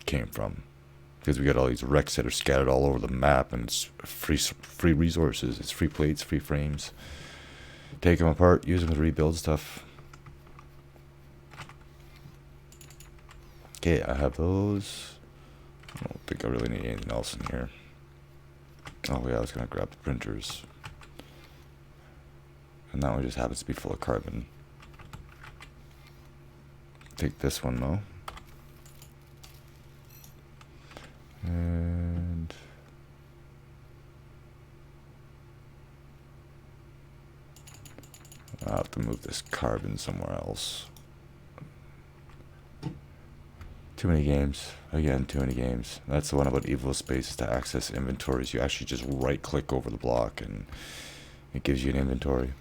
came from. because we got all these wrecks that are scattered all over the map, and it's free resources. It's free plates, free frames. Take them apart, use them to rebuild stuff. Okay, I have those. I don't think I really need anything else in here. Oh yeah, I was gonna grab the printers. And that one just happens to be full of carbon. Take this one though. And I'll have to move this carbon somewhere else. Too many games. Again, too many games. That's the one about Evil Space, is to access inventories. You actually just right click over the block and it gives you an inventory.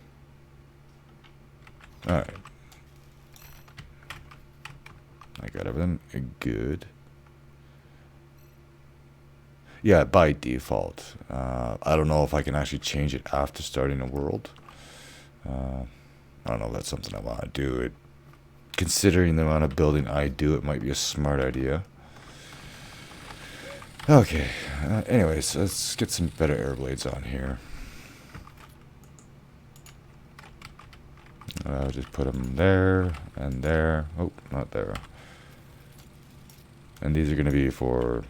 Alright. I got everything good. Yeah, by default. I don't know if I can actually change it after starting a world. I don't know if that's something I want to do. Considering the amount of building I do, it might be a smart idea. Okay, anyways, let's get some better air blades on here. I'll just put them there and there. Oh, not there. And these are going to be for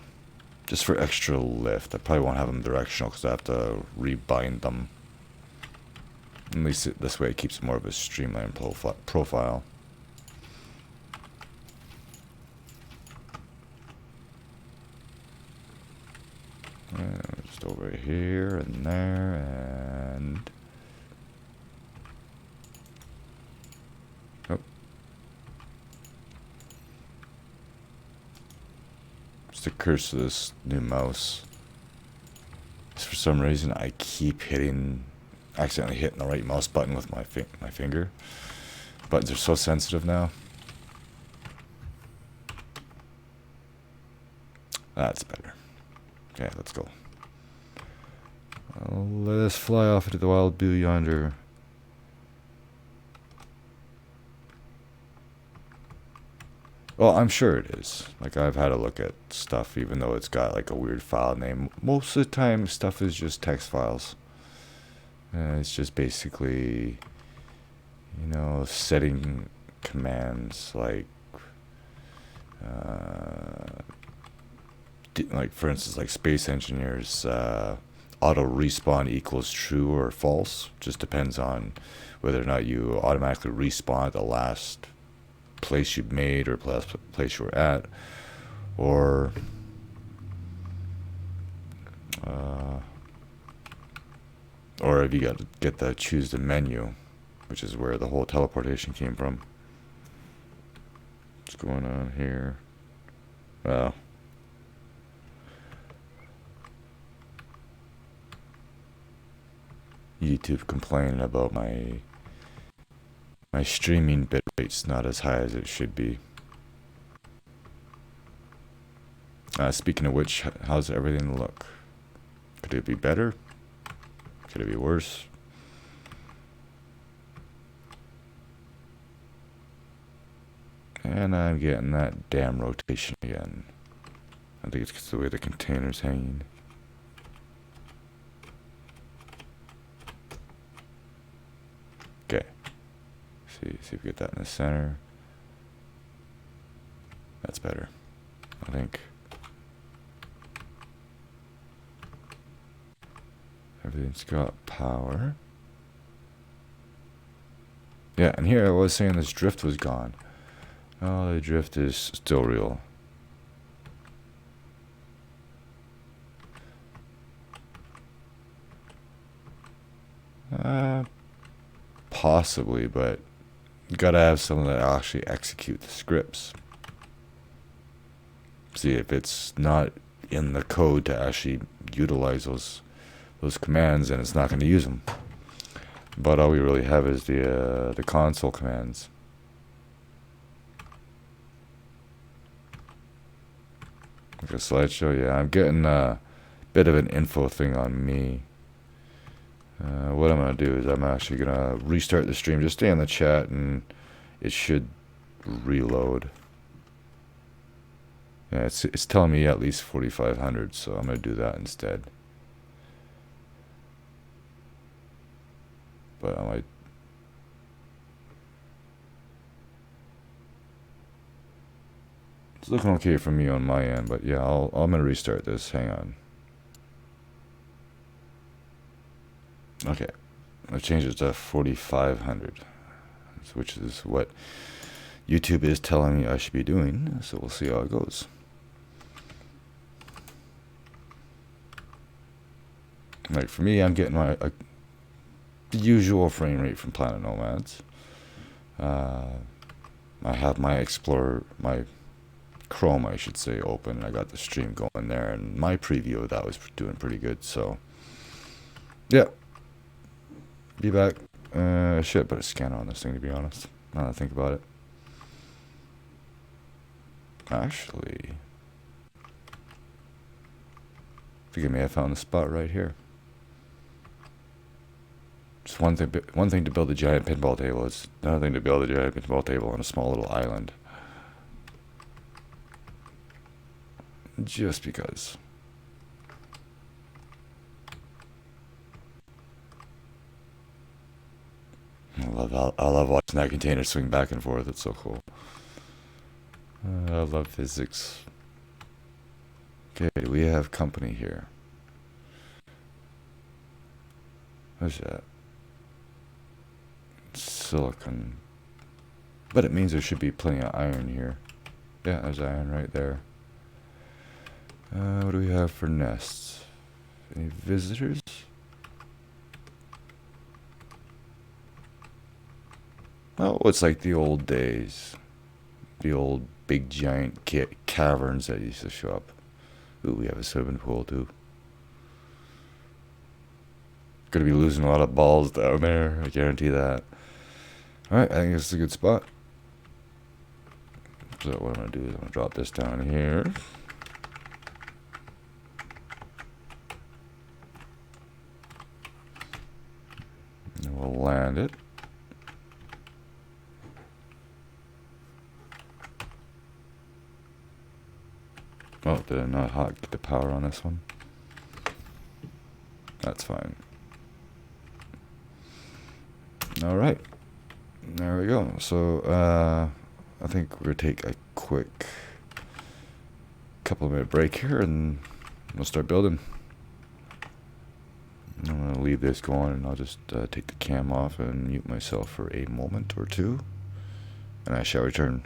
just for extra lift. I probably won't have them directional because I have to rebind them. At least this way it keeps more of a streamlined profile. Just over here and there and oh, it's the curse of this new mouse. For some reason I keep accidentally hitting the right mouse button with my finger. Buttons are so sensitive now. That's better. Okay, let's go. Let us fly off into the wild blue yonder. Well, I'm sure it is. Like, I've had a look at stuff, even though it's got like a weird file name. Most of the time, stuff is just text files. It's just basically, you know, setting commands like for instance, like Space Engineers, auto respawn equals true or false. Just depends on whether or not you automatically respawn at the last place you made or place you were at, or if you get to choose the menu, which is where the whole teleportation came from. What's going on here? Well, YouTube complaining about my streaming bitrate's not as high as it should be. Speaking of which, how's everything look? Could it be better? Could it be worse? And I'm getting that damn rotation again. I think it's the way the container's hanging. Okay. See if we get that in the center. That's better, I think. Everything's got power. Yeah, and here I was saying this drift was gone. Oh, the drift is still real. Possibly, but you gotta have someone that actually execute the scripts. See, if it's not in the code to actually utilize those commands, then it's not going to use them. But all we really have is the console commands. Like a slideshow, yeah. I'm getting a bit of an info thing on me. What I'm going to do is I'm actually going to restart the stream. Just stay in the chat and it should reload. Yeah, it's telling me at least 4,500, so I'm gonna do that instead. But I might. It's looking okay for me on my end, but yeah, I'm gonna restart this. Hang on. Okay, I changed it to 4,500, which is what YouTube is telling me I should be doing. So we'll see how it goes. Like for me, I'm getting my the usual frame rate from Planet Nomads. I have my Explorer, my Chrome, I should say, open. I got the stream going there, and my preview of that was doing pretty good. So, yeah, be back. I should put a scanner on this thing, to be honest. Now that I think about it. Actually, forgive me, I found the spot right here. It's one thing to build a giant pinball table. It's another thing to build a giant pinball table on a small little island. Just because. I love watching that container swing back and forth. It's so cool. I love physics. Okay, we have company here. What's that? Silicon. But it means there should be plenty of iron here. Yeah, there's iron right there. What do we have for nests? Any visitors? Oh, it's like the old days. The old big giant caverns that used to show up. Ooh, we have a swimming pool too. Gonna be losing a lot of balls down there, I guarantee that. Alright, I think this is a good spot. So what I'm gonna do is I'm gonna drop this down here. And we'll land it. Oh, did I not get the power on this one? That's fine. Alright. There we go. So, I think we're gonna take a quick couple-minute break here and we'll start building. I'm gonna leave this going and I'll just take the cam off and mute myself for a moment or two. And I shall return.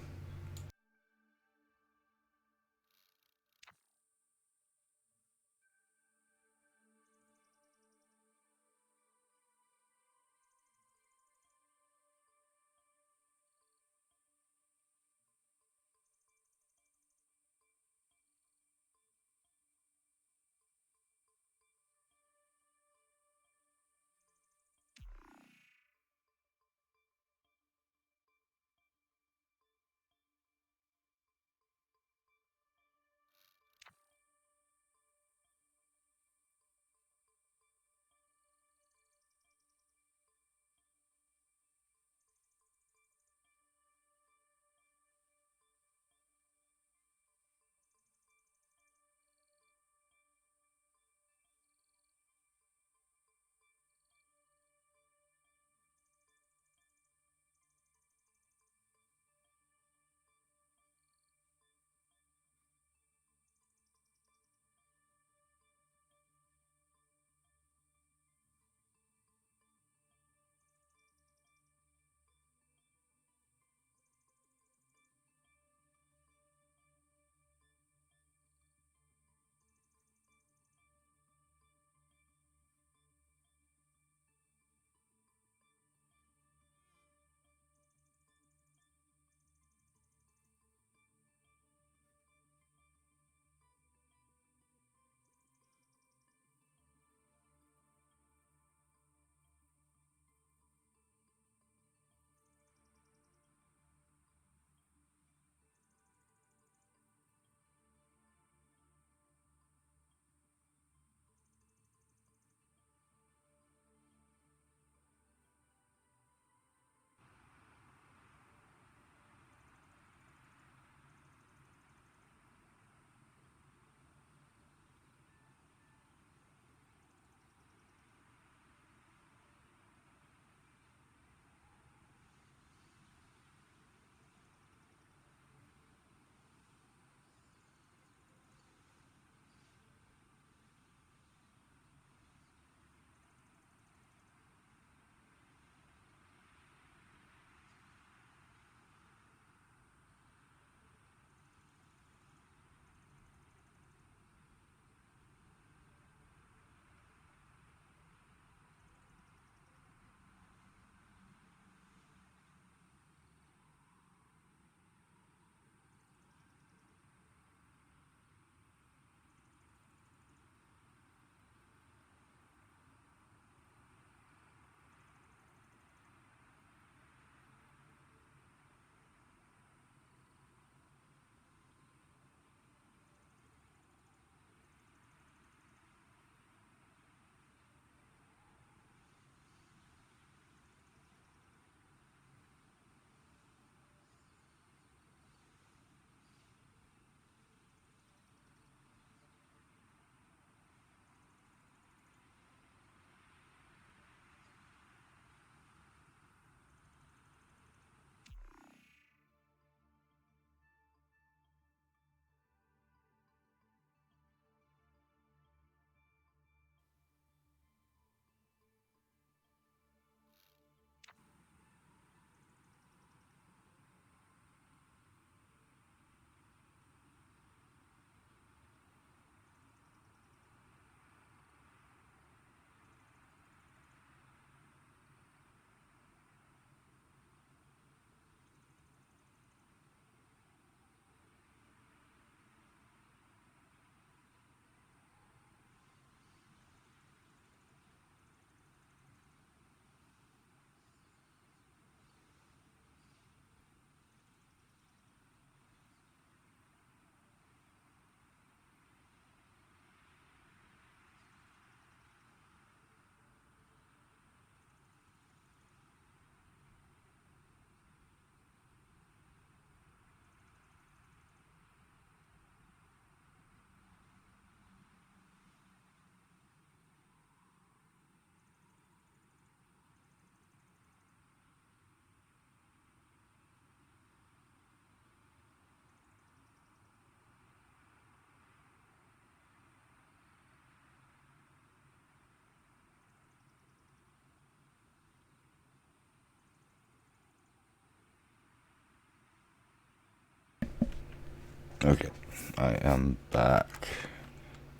Okay, I am back.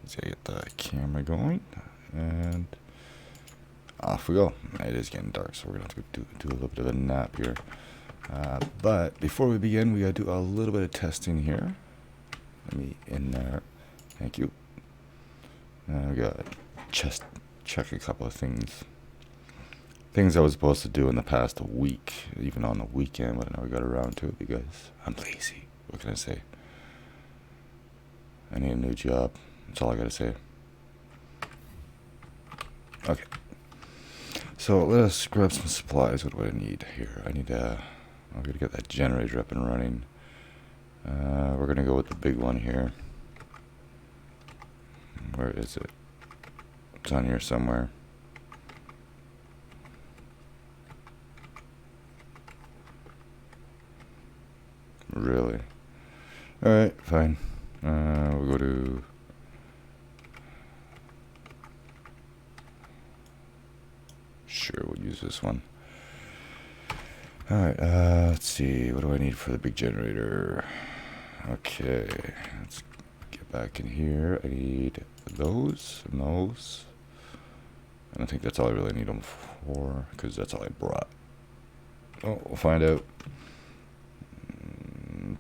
Let's get the camera going, and off we go. It is getting dark, so we're gonna have to do a little bit of a nap here. But before we begin, we gotta do a little bit of testing here. Let me in there. Thank you. We gotta just check a couple of things. Things I was supposed to do in the past week, even on the weekend, but I never got around to it because I'm lazy. What can I say? I need a new job. That's all I gotta say. Okay. So let us grab some supplies. What do I need here? I'm gonna get that generator up and running. We're gonna go with the big one here. Where is it? It's on here somewhere. Really? Alright, fine. We'll go to... Sure, we'll use this one. Alright, let's see. What do I need for the big generator? Okay, let's get back in here. I need those and those. And I think that's all I really need them for, because that's all I brought. Oh, we'll find out.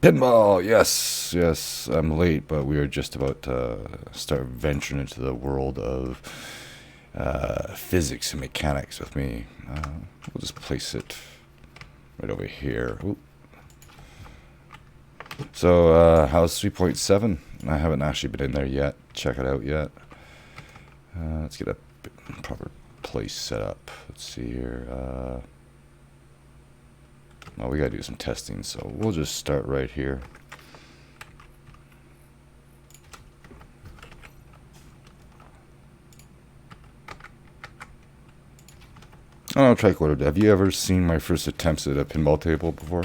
Pinball, yes, yes, I'm late, but we are just about to start venturing into the world of physics and mechanics with me. We'll just place it right over here. Oop. So, how's 3.7? I haven't actually been in there yet. Check it out yet. Let's get a proper place set up. Let's see here. Well, we gotta do some testing, so we'll just start right here. Oh, tricorder. Have you ever seen my first attempts at a pinball table before?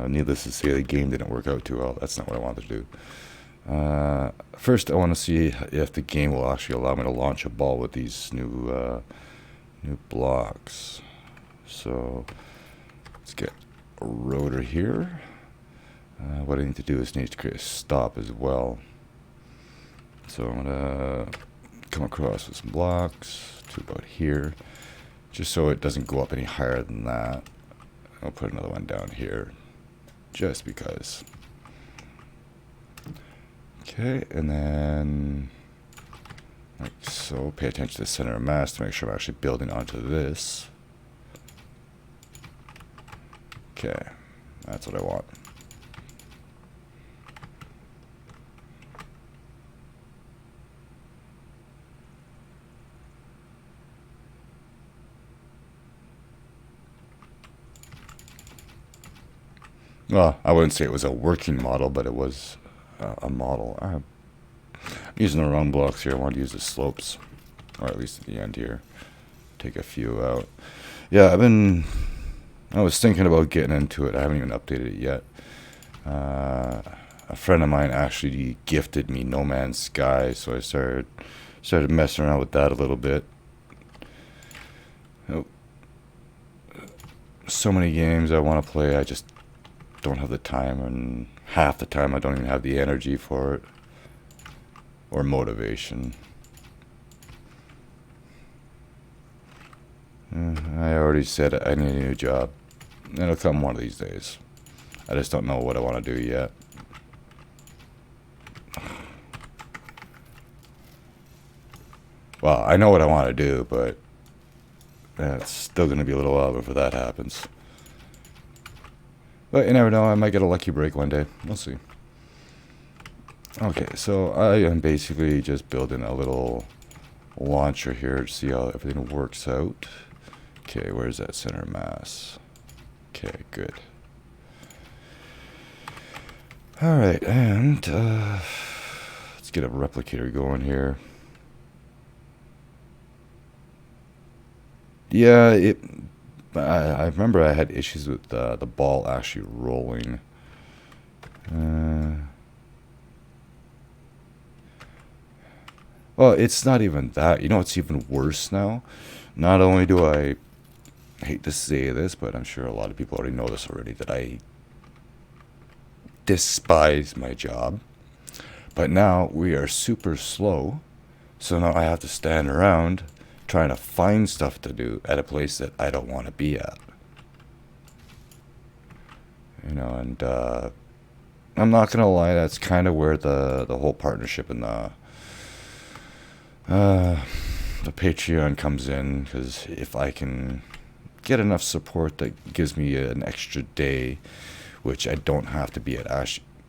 Needless to say, the game didn't work out too well. That's not what I wanted to do. First, I want to see if the game will actually allow me to launch a ball with these new blocks. So let's get a rotor here. What I need to do is need to create a stop as well. So I'm gonna come across with some blocks to about here, just so it doesn't go up any higher than that. I'll put another one down here, just because. Okay, and then like so. Pay attention to the center of mass to make sure I'm actually building onto this. Okay, that's what I want. Well, I wouldn't say it was a working model, but it was a model. I'm using the wrong blocks here. I want to use the slopes, or at least at the end here. Take a few out. Yeah, I was thinking about getting into it. I haven't even updated it yet. A friend of mine actually gifted me No Man's Sky, so I started messing around with that a little bit. Oh. So many games I want to play, I just don't have the time, and half the time I don't even have the energy for it or motivation. I already said I need a new job. It'll come one of these days. I just don't know what I want to do yet. Well, I know what I want to do, but it's still going to be a little while before that happens. But you never know, I might get a lucky break one day. We'll see. Okay, so I am basically just building a little launcher here to see how everything works out. Okay, where's that center mass? Okay, good. Alright, and let's get a replicator going here. Yeah, I remember I had issues with the ball actually rolling. Well, it's not even that. You know, it's even worse now. Not only do I hate to say this, but I'm sure a lot of people already know this already, that I despise my job. But now we are super slow, so now I have to stand around trying to find stuff to do at a place that I don't want to be at. You know, and I'm not gonna lie, that's kind of where the whole partnership and the Patreon comes in, because if I can get enough support that gives me an extra day, which I don't have to be at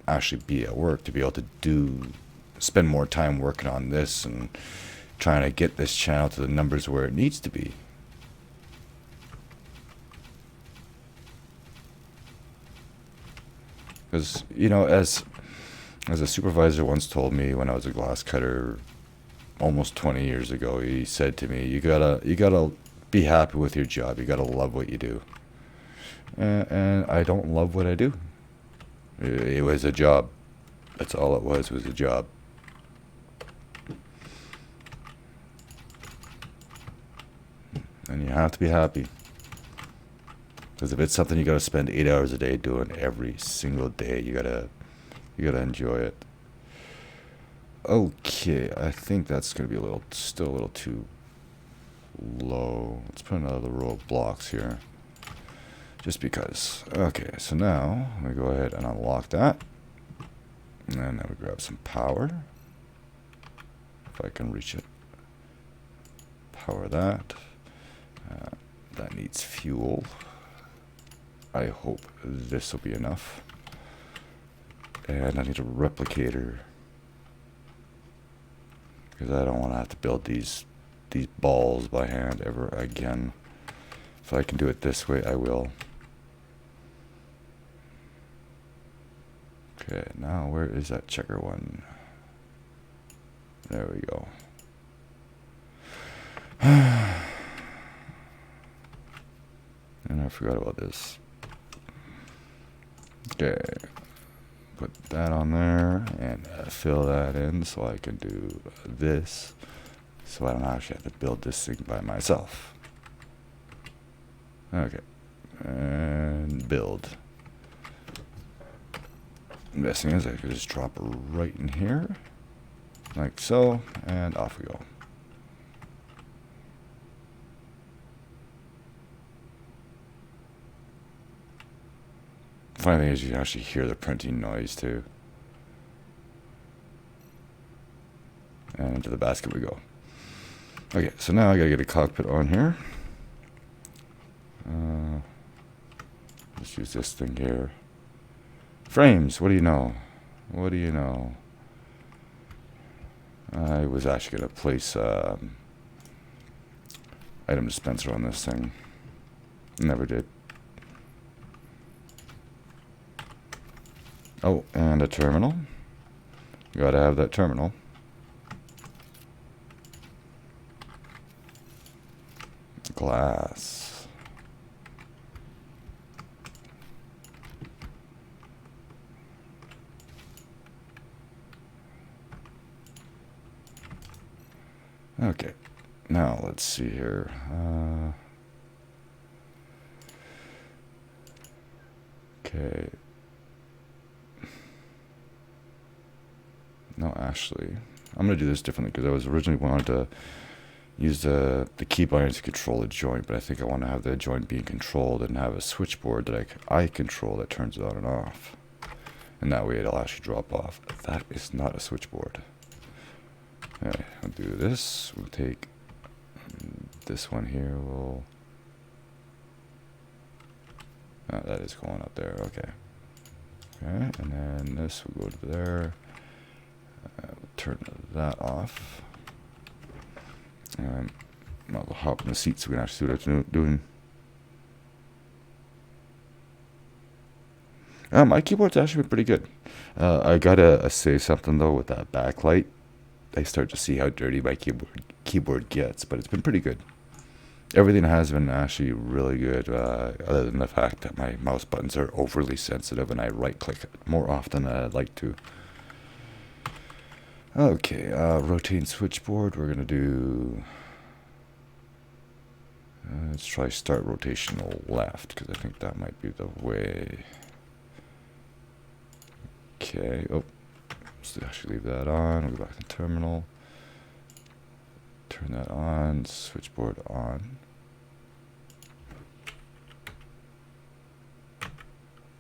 actually be at work, to be able to spend more time working on this and trying to get this channel to the numbers where it needs to be. Because, you know, as a supervisor once told me when I was a glass cutter almost 20 years ago, he said to me, you gotta be happy with your job. You gotta love what you do. And I don't love what I do. It was a job. That's all it was a job. And you have to be happy. Because if it's something you gotta spend 8 hours a day doing every single day, you gotta enjoy it. Okay, I think that's gonna be still a little too low. Let's put another row of blocks here. Just because. Okay, so now we go ahead and unlock that. And then we grab some power. If I can reach it. Power that. That needs fuel. I hope this will be enough. And I need a replicator, because I don't want to have to build these balls by hand ever again. If I can do it this way, I will. Okay, now where is that checker one? There we go. And I forgot about this. Okay, put that on there and fill that in so I can do this, so I don't actually have to build this thing by myself. Okay, and build. The best thing is I could just drop it right in here, like so, and off we go. Funny thing is, you can actually hear the printing noise too. And into the basket we go. Okay, so now I gotta get a cockpit on here. Let's use this thing here. Frames, what do you know? What do you know? I was actually gonna place item dispenser on this thing. Never did. Oh, and a terminal. Gotta have that terminal. Glass. Okay, now let's see here. Okay. No, actually, I'm going to do this differently, because I was originally wanted to use the keybinds to control a joint, but I think I want to have the joint being controlled and have a switchboard that I control that turns it on and off. And that way it'll actually drop off. That is not a switchboard. Okay, I'll do this. We'll take this one here. That is going up there. Okay. Okay, and then this will go to there. We'll turn that off. And I'll hop in the seat so we can actually see what it's doing. My keyboard's actually been pretty good. I gotta say something though with that backlight. I start to see how dirty my keyboard gets, but it's been pretty good. Everything has been actually really good, other than the fact that my mouse buttons are overly sensitive and I right-click more often than I'd like to. Okay, rotating switchboard, we're going to do... let's try start rotational left, because I think that might be the way. Okay. Oh, let's actually leave that on. We'll go back to the terminal. Turn that on. Switchboard on.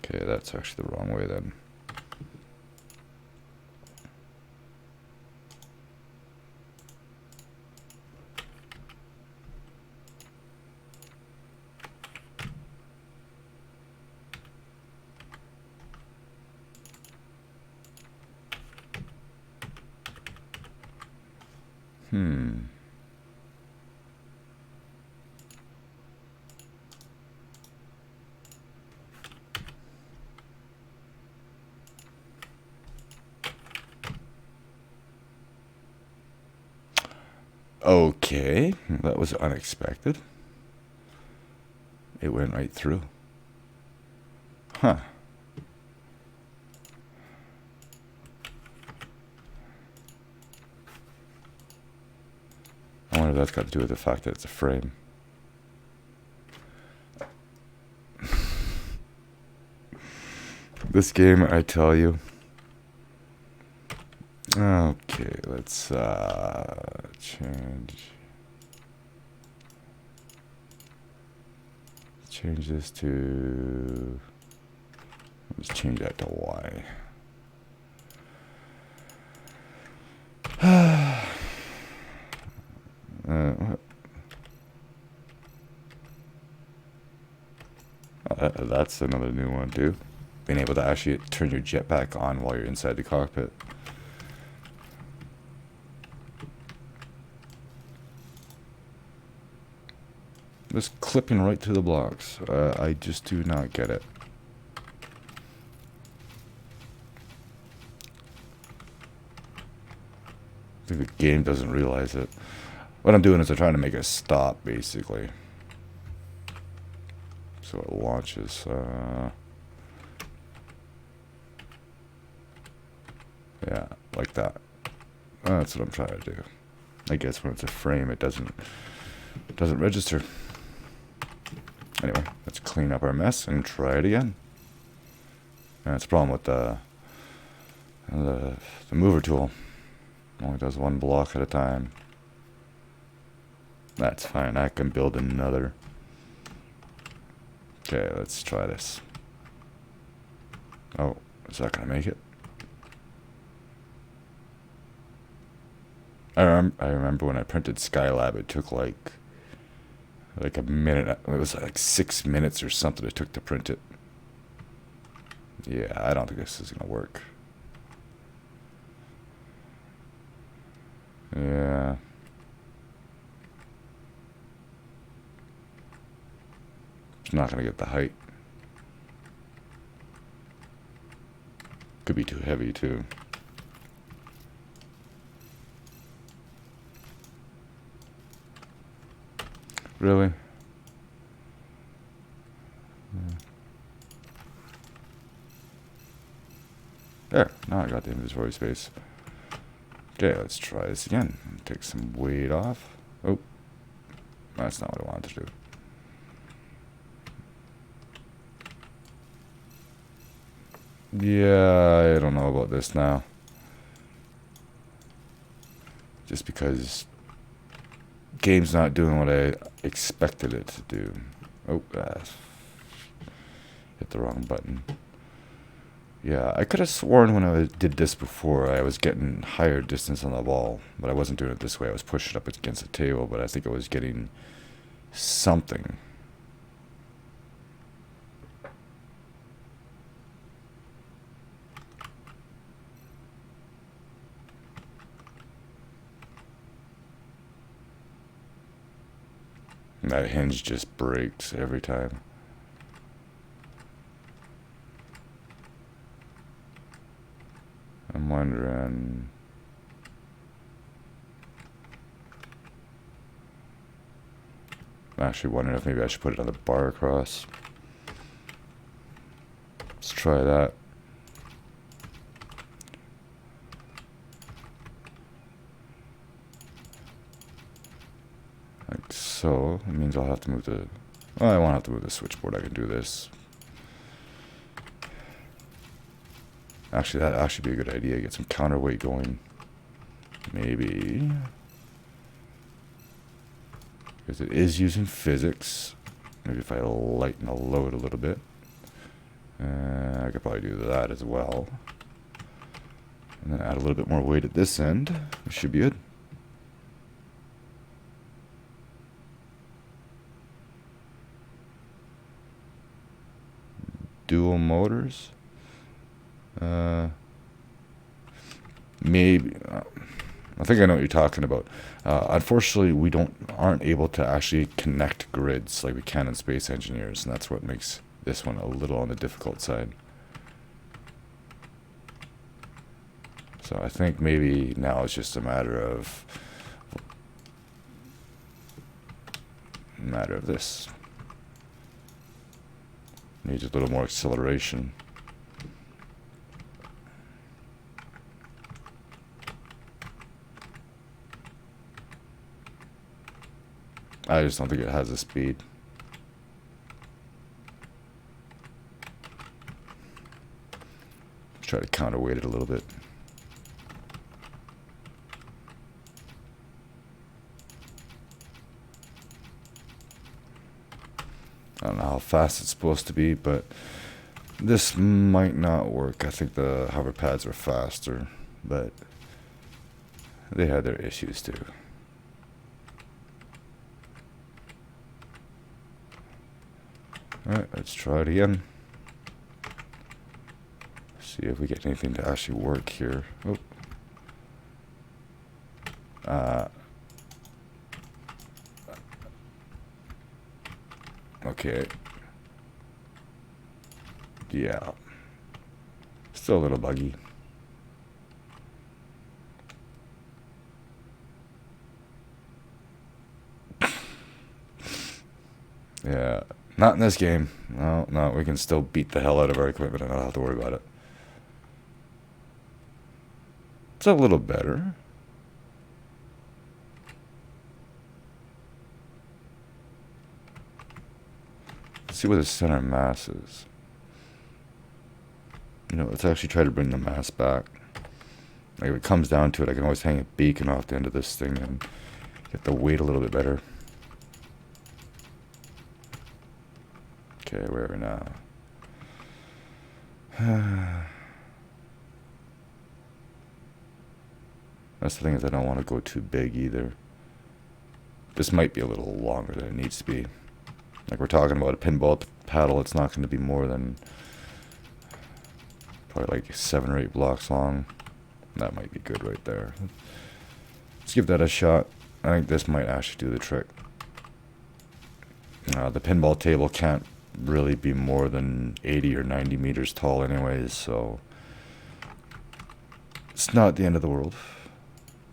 Okay, that's actually the wrong way then. Okay, that was unexpected. It went right through. Huh. I wonder if that's got to do with the fact that it's a frame. This game, I tell you. Okay, let's change this to, let's change that to Y. That's another new one too. Being able to actually turn your jetpack on while you're inside the cockpit. Just clipping right through the blocks. I just do not get it. I think the game doesn't realize it. What I'm doing is I'm trying to make it stop, basically. So it launches. Yeah, like that. That's what I'm trying to do. I guess when it's a frame, it doesn't register. Anyway, let's clean up our mess and try it again. And that's a problem with the mover tool. Only does one block at a time. That's fine. I can build another. Okay, let's try this. Oh, is that gonna make it? I remember when I printed Skylab, it took like a minute. It was like 6 minutes or something it took to print it. Yeah, I don't think this is gonna work. Yeah. It's not gonna get the height. Could be too heavy too. Really? There, now I got the inventory space. Okay, let's try this again. Take some weight off. Oh, that's not what I wanted to do. Yeah, I don't know about this now. Just because game's not doing what I expected it to do. Oh, hit the wrong button. Yeah, I could have sworn when I did this before I was getting higher distance on the ball, but I wasn't doing it this way. I was pushing up against the table, but I think I was getting something. And that hinge just breaks every time. I'm wondering. I'm actually wondering if maybe I should put another bar across. Let's try that. Like so. It means I'll have to move the. Well, I won't have to move the switchboard. I can do this. Actually, that actually be a good idea. Get some counterweight going. Maybe. Because it is using physics. Maybe if I lighten the load a little bit. I could probably do that as well. And then add a little bit more weight at this end. It should be good. Dual motors. Maybe. I think I know what you're talking about. Unfortunately, we aren't able to actually connect grids like we can in Space Engineers, and that's what makes this one a little on the difficult side. So I think maybe now it's just a matter of this. Needs a little more acceleration. I just don't think it has the speed. Try to counterweight it a little bit. I don't know how fast it's supposed to be, but this might not work. I think the hover pads are faster, but they had their issues too. Alright, let's try it again. See if we get anything to actually work here. Oh. Okay. Yeah. Still a little buggy. Yeah. Not in this game. No, we can still beat the hell out of our equipment and not have to worry about it. It's a little better. Let's see what the center mass is. You know, let's actually try to bring the mass back. Like if it comes down to it, I can always hang a beacon off the end of this thing and get the weight a little bit better. Okay, where are we now? That's the thing, is I don't want to go too big either. This might be a little longer than it needs to be. Like we're talking about a pinball paddle, it's not going to be more than probably like 7 or 8 blocks long. That might be good right there. Let's give that a shot. I think this might actually do the trick. The pinball table can't really be more than 80 or 90 meters tall anyways, so it's not the end of the world.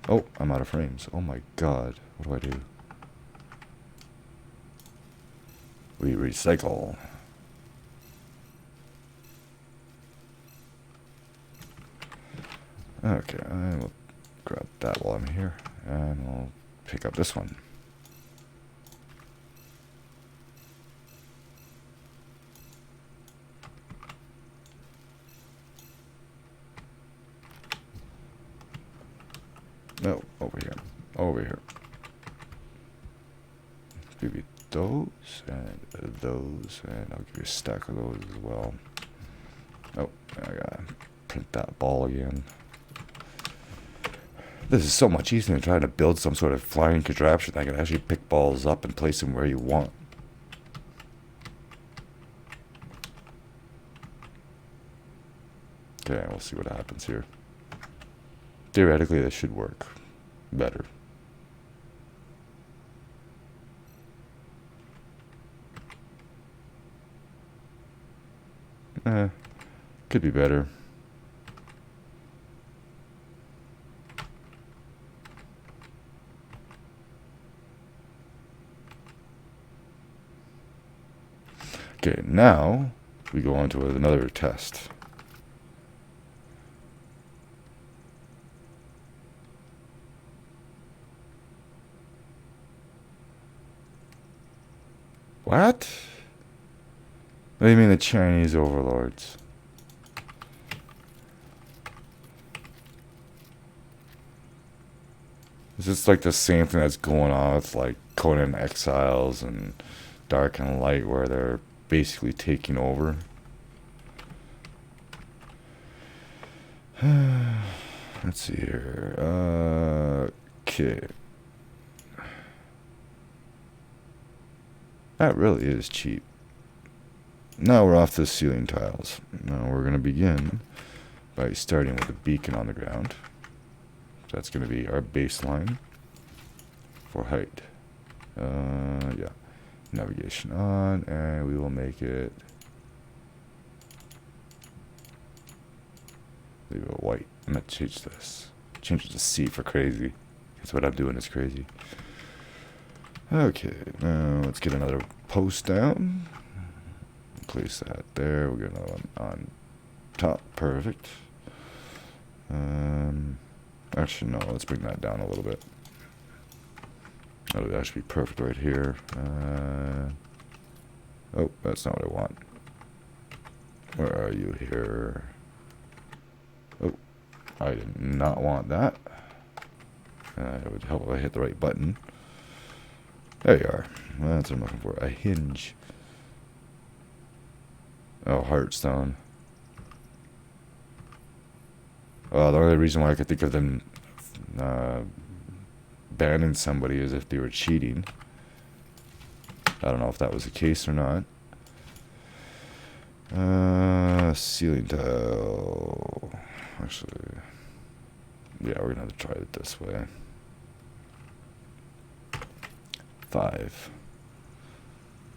Oh, I'm out of frames. Oh my god. What do I do? We recycle. Okay, I will grab that while I'm here, and we'll pick up this one. No, over here. Over here. Maybe those, and I'll give you a stack of those as well. Oh, I gotta print that ball again. This is so much easier than trying to build some sort of flying contraption that can actually pick balls up and place them where you want. Okay, we'll see what happens here. Theoretically, this should work better. Could be better. Okay, now we go on to another test. What? What do you mean the Chinese overlords? Is this like the same thing that's going on with like Conan Exiles and Dark and Light, where they're basically taking over? Let's see here. Okay. That really is cheap. Now we're off to the ceiling tiles. Now we're going to begin by starting with a beacon on the ground. So that's going to be our baseline for height. Yeah. Navigation on, and we will make it, leave it white. I'm going to change this. Change it to C for crazy. That's what I'm doing is crazy. Okay, now let's get another post down. Place that there. We'll get another one on top. Perfect. Actually, no. Let's bring that down a little bit. That'll actually be perfect right here. Oh, that's not what I want. Where are you here? Oh, I did not want that. It would help if I hit the right button. There you are. That's what I'm looking for. A hinge. Oh, Heartstone. The only reason why I could think of them banning somebody is if they were cheating. I don't know if that was the case or not. Ceiling tile. Actually, yeah, we're gonna have to try it this way. 5.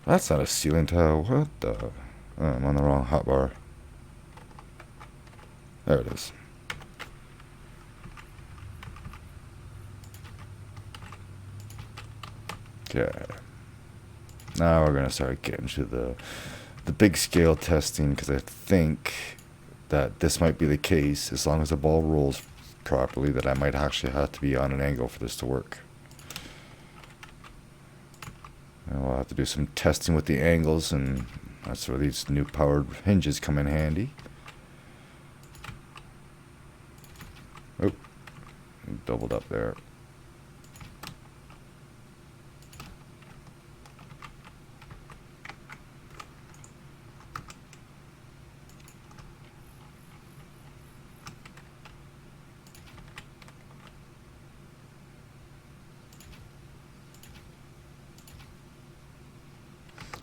That's not a ceiling tile. What the? Oh, I'm on the wrong hotbar. There it is. Okay. Now we're gonna start getting to the big scale testing, because I think that this might be the case as long as the ball rolls properly, that I might actually have to be on an angle for this to work. And we'll have to do some testing with the angles, and that's where these new powered hinges come in handy. Oh, doubled up there.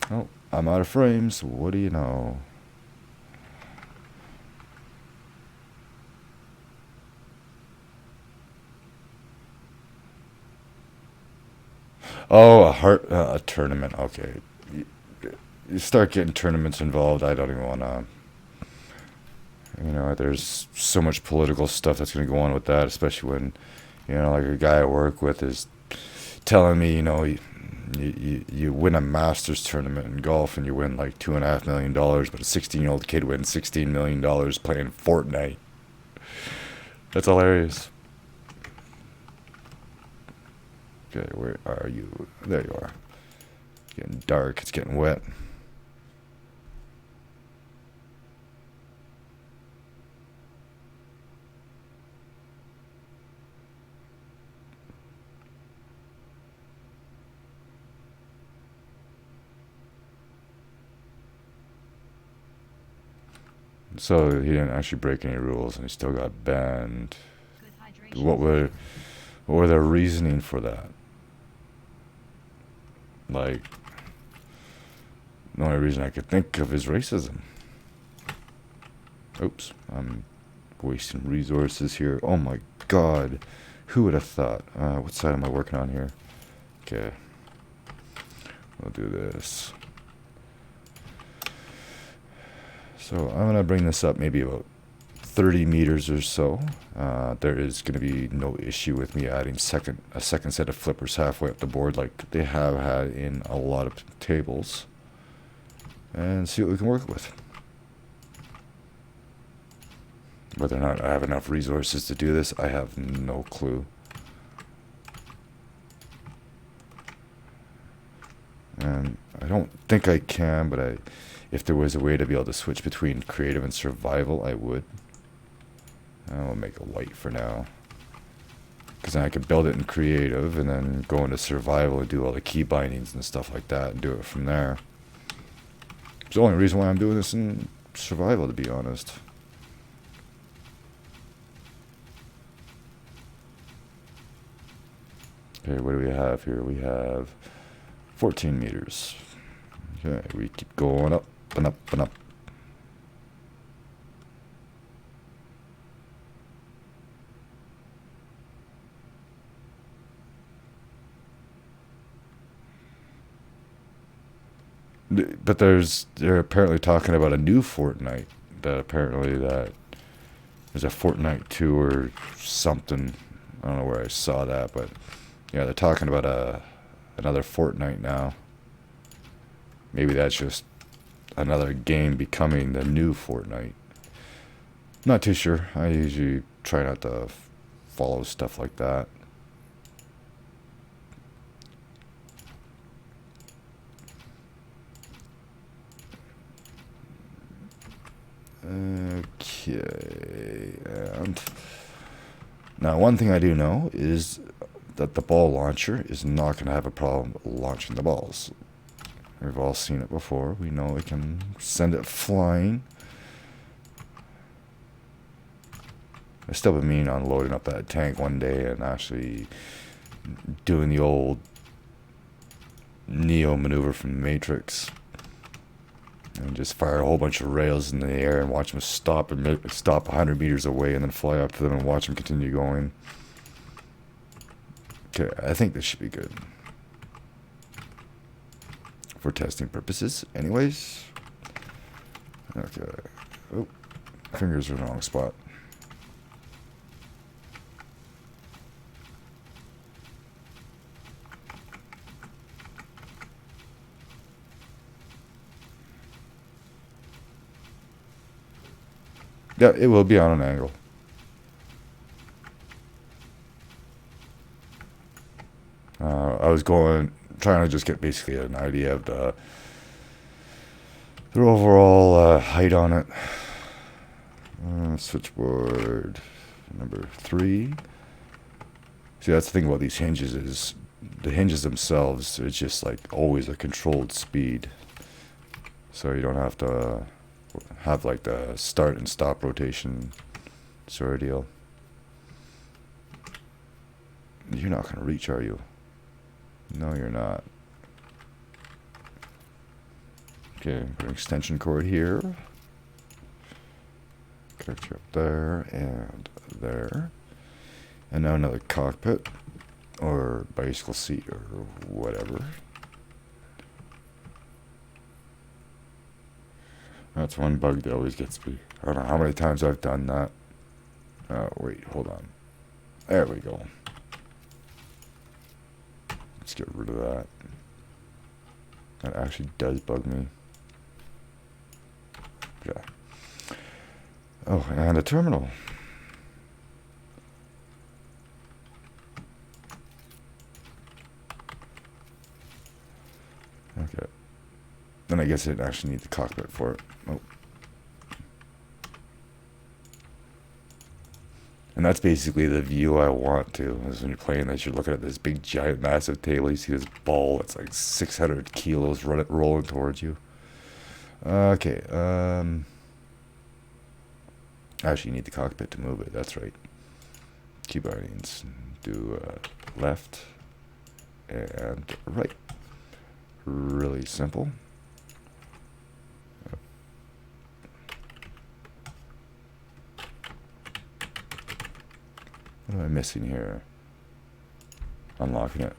Oh, I'm out of frames. What do you know? Oh, a tournament. Okay. You start getting tournaments involved, I don't even want to. You know, there's so much political stuff that's going to go on with that, especially when, you know, like a guy I work with is telling me, you know, you win a Masters tournament in golf and you win like $2.5 million, but a 16-year-old kid wins $16 million playing Fortnite. That's hilarious. Okay, where are you? There you are. It's getting dark. It's getting wet. So he didn't actually break any rules, and he still got banned. What were their reasoning for that? Like, the only reason I could think of is racism. Oops, I'm wasting resources here. Oh my god, who would have thought? What side am I working on here? Okay, we'll do this. So I'm gonna bring this up maybe about 30 meters or so. There is going to be no issue with me adding a second set of flippers halfway up the board like they have had in a lot of tables, and see what we can work with. Whether or not I have enough resources to do this, I have no clue. And I don't think I can, but if there was a way to be able to switch between creative and survival, I would. I'll make it white for now, Because then I could build it in creative and then go into survival and do all the key bindings and stuff like that and do it from there. It's the only reason why I'm doing this in survival, to be honest. Okay, what do we have here? We have 14 meters. Okay, we keep going up and up and up. But they're apparently talking about a new Fortnite. That apparently that there's a Fortnite 2 or something. I don't know where I saw that, but yeah, they're talking about another Fortnite now. Maybe that's just another game becoming the new Fortnite. Not too sure. I usually try not to follow stuff like that. Okay, and now one thing I do know is that the ball launcher is not going to have a problem launching the balls. We've all seen it before. We know it can send it flying. I still been meaning on loading up that tank one day and actually doing the old Neo maneuver from the Matrix. And just fire a whole bunch of rails in the air and watch them stop 100 meters away and then fly up to them and watch them continue going. Okay, I think this should be good. For testing purposes, anyways. Okay. Oh, fingers are in the wrong spot. Yeah, it will be on an angle. I was trying to just get basically an idea of the overall height on it. Switchboard number 3. See, that's the thing about these hinges is the hinges themselves, it's just like always a controlled speed. So you don't have to have like the start and stop rotation sort of deal. You're not going to reach, are you? No, you're not. Okay, put an extension cord here. Connect you up there and there. And now another cockpit or bicycle seat or whatever. That's one bug that always gets me. I don't know how many times I've done that. Oh, wait, hold on. There we go. Let's get rid of that. That actually does bug me. Yeah. Oh, and a terminal. Okay. Then I guess I didn't actually need the cockpit for it. Oh. And that's basically the view I want to. Is when you're playing this, you're looking at this big, giant, massive table. You see this ball that's like 600 kilos rolling towards you. Okay. Actually, you need the cockpit to move it. That's right. Key bindings. Do left and right. Really simple. What am I missing here? Unlocking it.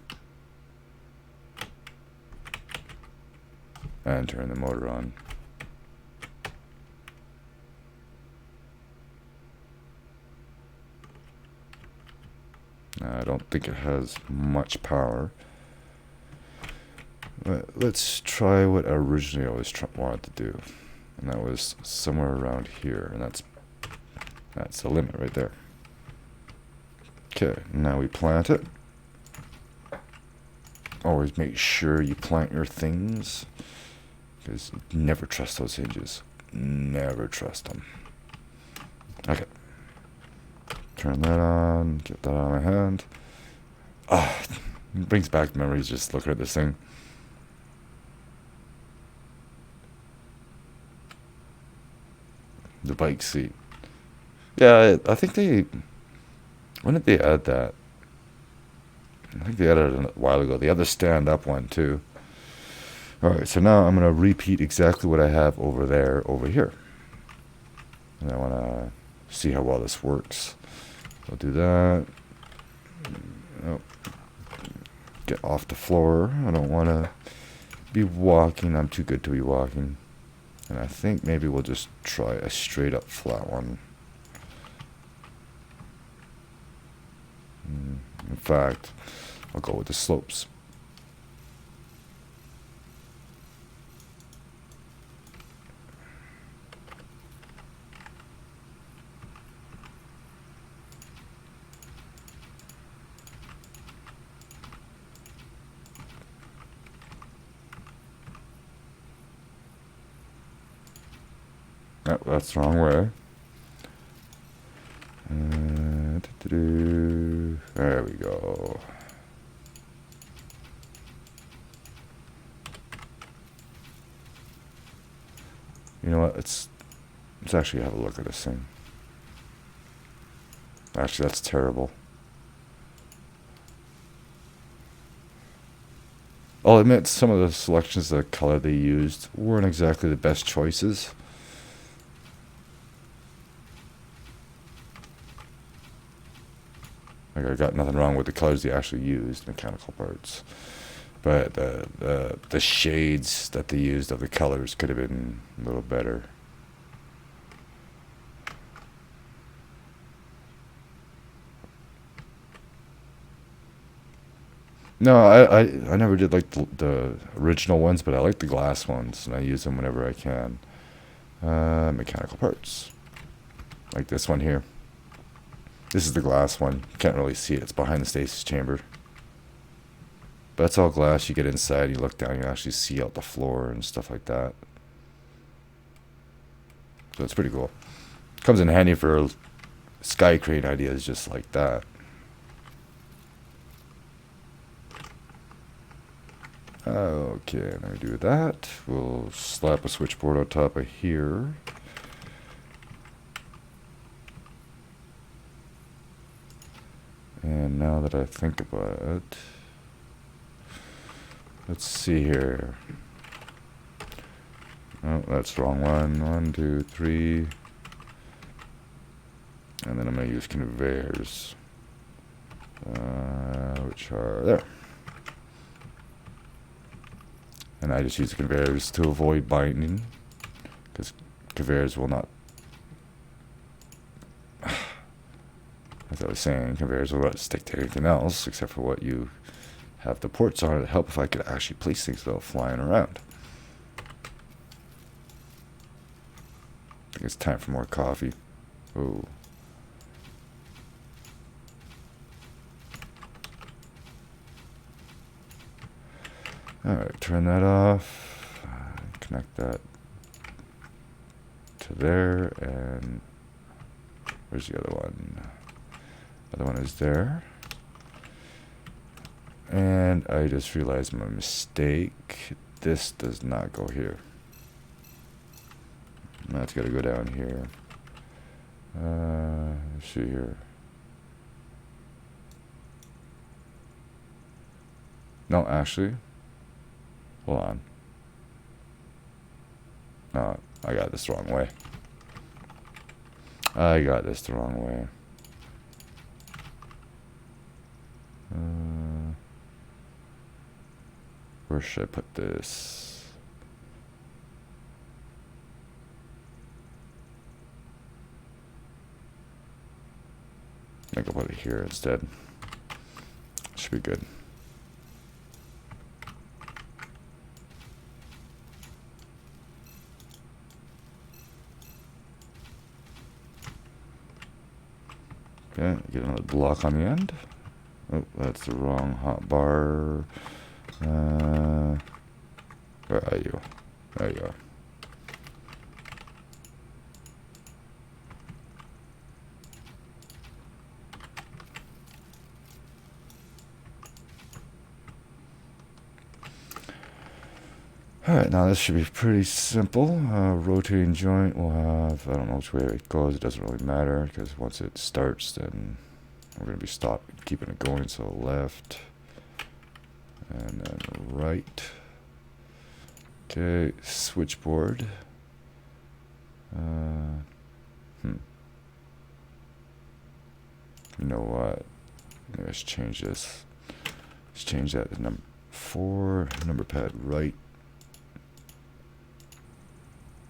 And turn the motor on. I don't think it has much power. But let's try what I originally always wanted to do. And that was somewhere around here. And that's the limit right there. Okay, now we plant it. Always make sure you plant your things. Because never trust those hinges. Never trust them. Okay. Turn that on. Get that out of my hand. Ah, it brings back memories just looking at this thing. The bike seat. Yeah, I think they... When did they add that? I think they added it a while ago. They had the stand-up one, too. Alright, so now I'm going to repeat exactly what I have over there, over here. And I want to see how well this works. I'll do that. Oh. Get off the floor. I don't want to be walking. I'm too good to be walking. And I think maybe we'll just try a straight up flat one. In fact, I'll go with the slopes. Oh, that's the wrong way. There we go. You know what? Let's actually have a look at this thing. Actually, that's terrible. I'll admit some of the selections, the color they used, weren't exactly the best choices. Like, I got nothing wrong with the colors they actually used, mechanical parts. But the shades that they used of the colors could have been a little better. No, I never did like the original ones, but I like the glass ones, and I use them whenever I can. Mechanical parts. Like this one here. This is the glass one. You can't really see it. It's behind the stasis chamber. But it's all glass. You get inside, you look down, you actually see out the floor and stuff like that. So it's pretty cool. Comes in handy for sky crane ideas just like that. Okay, now we do that. We'll slap a switchboard on top of here. And now that I think about it, let's see here. Oh, that's the wrong one. 1, 2, 3. And then I'm going to use conveyors, which are there. And I just use the conveyors to avoid binding, because conveyors will not, as I was saying, conveyors will not stick to anything else except for what you have the ports on it to help if I could actually place things without flying around. I think it's time for more coffee. Oh. Alright, turn that off. Connect that to there, and where's the other one? The other one is there. And I just realized my mistake. This does not go here. That's got to go down here. Let's see here. No, actually. Hold on. No, I got this the wrong way. I got this the wrong way. Where should I put this? I think I'll put it here instead. Should be good. Okay, get another block on the end. Oh, that's the wrong hot bar. Where are you? There you are. Alright, now this should be pretty simple. Rotating joint will have, I don't know which way it goes, it doesn't really matter, because once it starts, then we're going to be keeping it going. So left, and then right. Okay, switchboard. You know what? Let's change this. Let's change that to number 4, number pad right.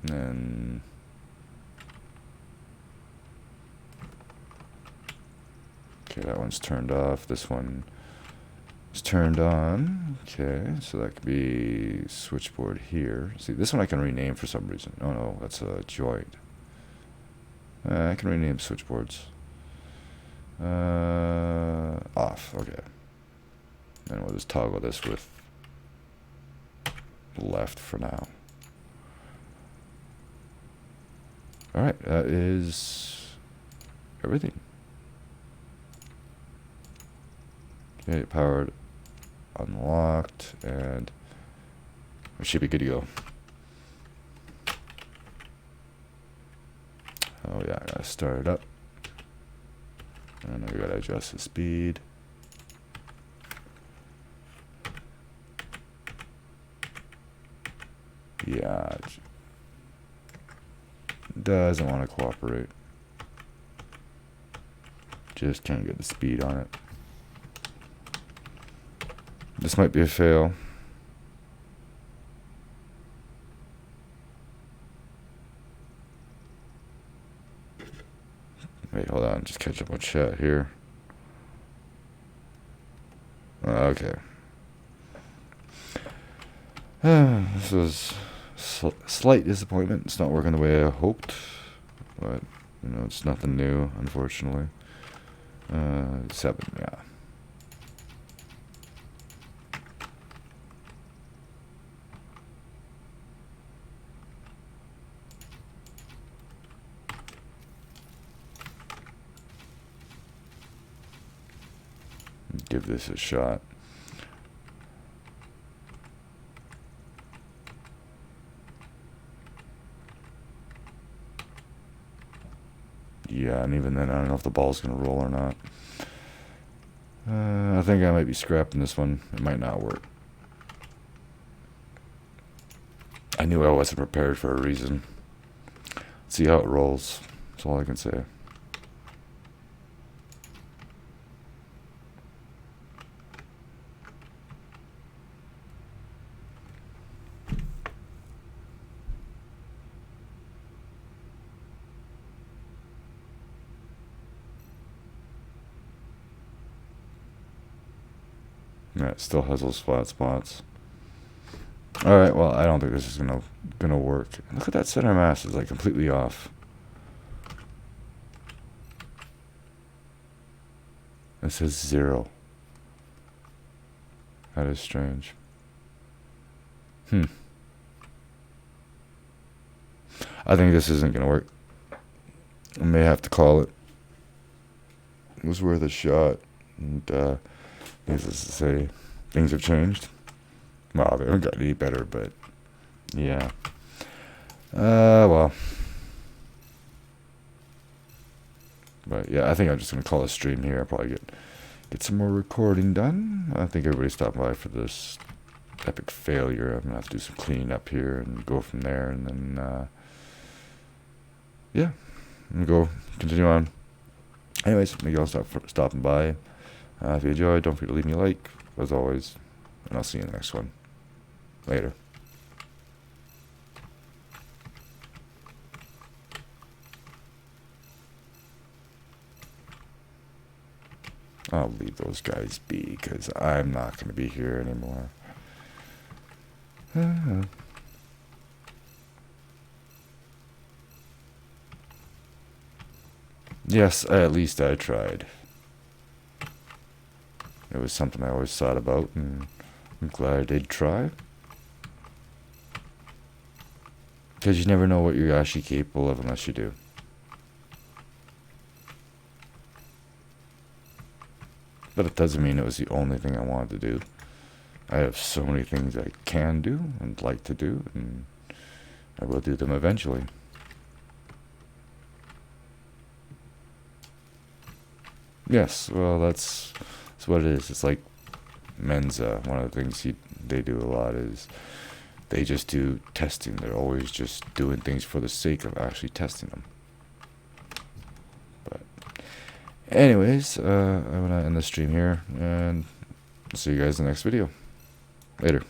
And then okay, that one's turned off. This one is turned on. Okay, so that could be switchboard here. See, this one I can rename for some reason. Oh no, that's a joint. I can rename switchboards. Off. Okay. And we'll just toggle this with left for now. Alright, that is everything. Okay, powered, unlocked, and we should be good to go. Oh yeah, I gotta start it up. And we gotta adjust the speed. Yeah, it doesn't want to cooperate. Just can't get the speed on it. This might be a fail. Wait, hold on. Just catch up with chat here. Okay. This was slight disappointment. It's not working the way I hoped, but you know, it's nothing new, unfortunately. 7, yeah. Give this a shot. Yeah, and even then, I don't know if the ball's going to roll or not. I think I might be scrapping this one. It might not work. I knew I wasn't prepared for a reason. Let's see how it rolls. That's all I can say. Yeah, it still has those flat spots. Alright, well, I don't think this is gonna work. Look at that center mass, it's like completely off. It says 0. That is strange. I think this isn't gonna work. I may have to call it. It was worth a shot. And needless to say, things have changed. Well, they haven't gotten any better, but yeah. Well. But yeah, I think I'm just gonna call a stream here. I'll probably get some more recording done. I think everybody stopped by for this epic failure. I'm gonna have to do some cleaning up here and go from there, and then yeah, I'm gonna go continue on. Anyways, thank you all for stopping by. If you enjoyed, don't forget to leave me a like, as always, and I'll see you in the next one. Later. I'll leave those guys be, because I'm not going to be here anymore. Yes, at least I tried. It was something I always thought about, and I'm glad I did try. Because you never know what you're actually capable of unless you do. But it doesn't mean it was the only thing I wanted to do. I have so many things I can do and like to do, and I will do them eventually. Yes, well, that's what it is. It's like Mensa. One of the things they do a lot is they just do testing. They're always just doing things for the sake of actually testing them. But anyways, I'm gonna end the stream here, and see you guys in the next video. Later.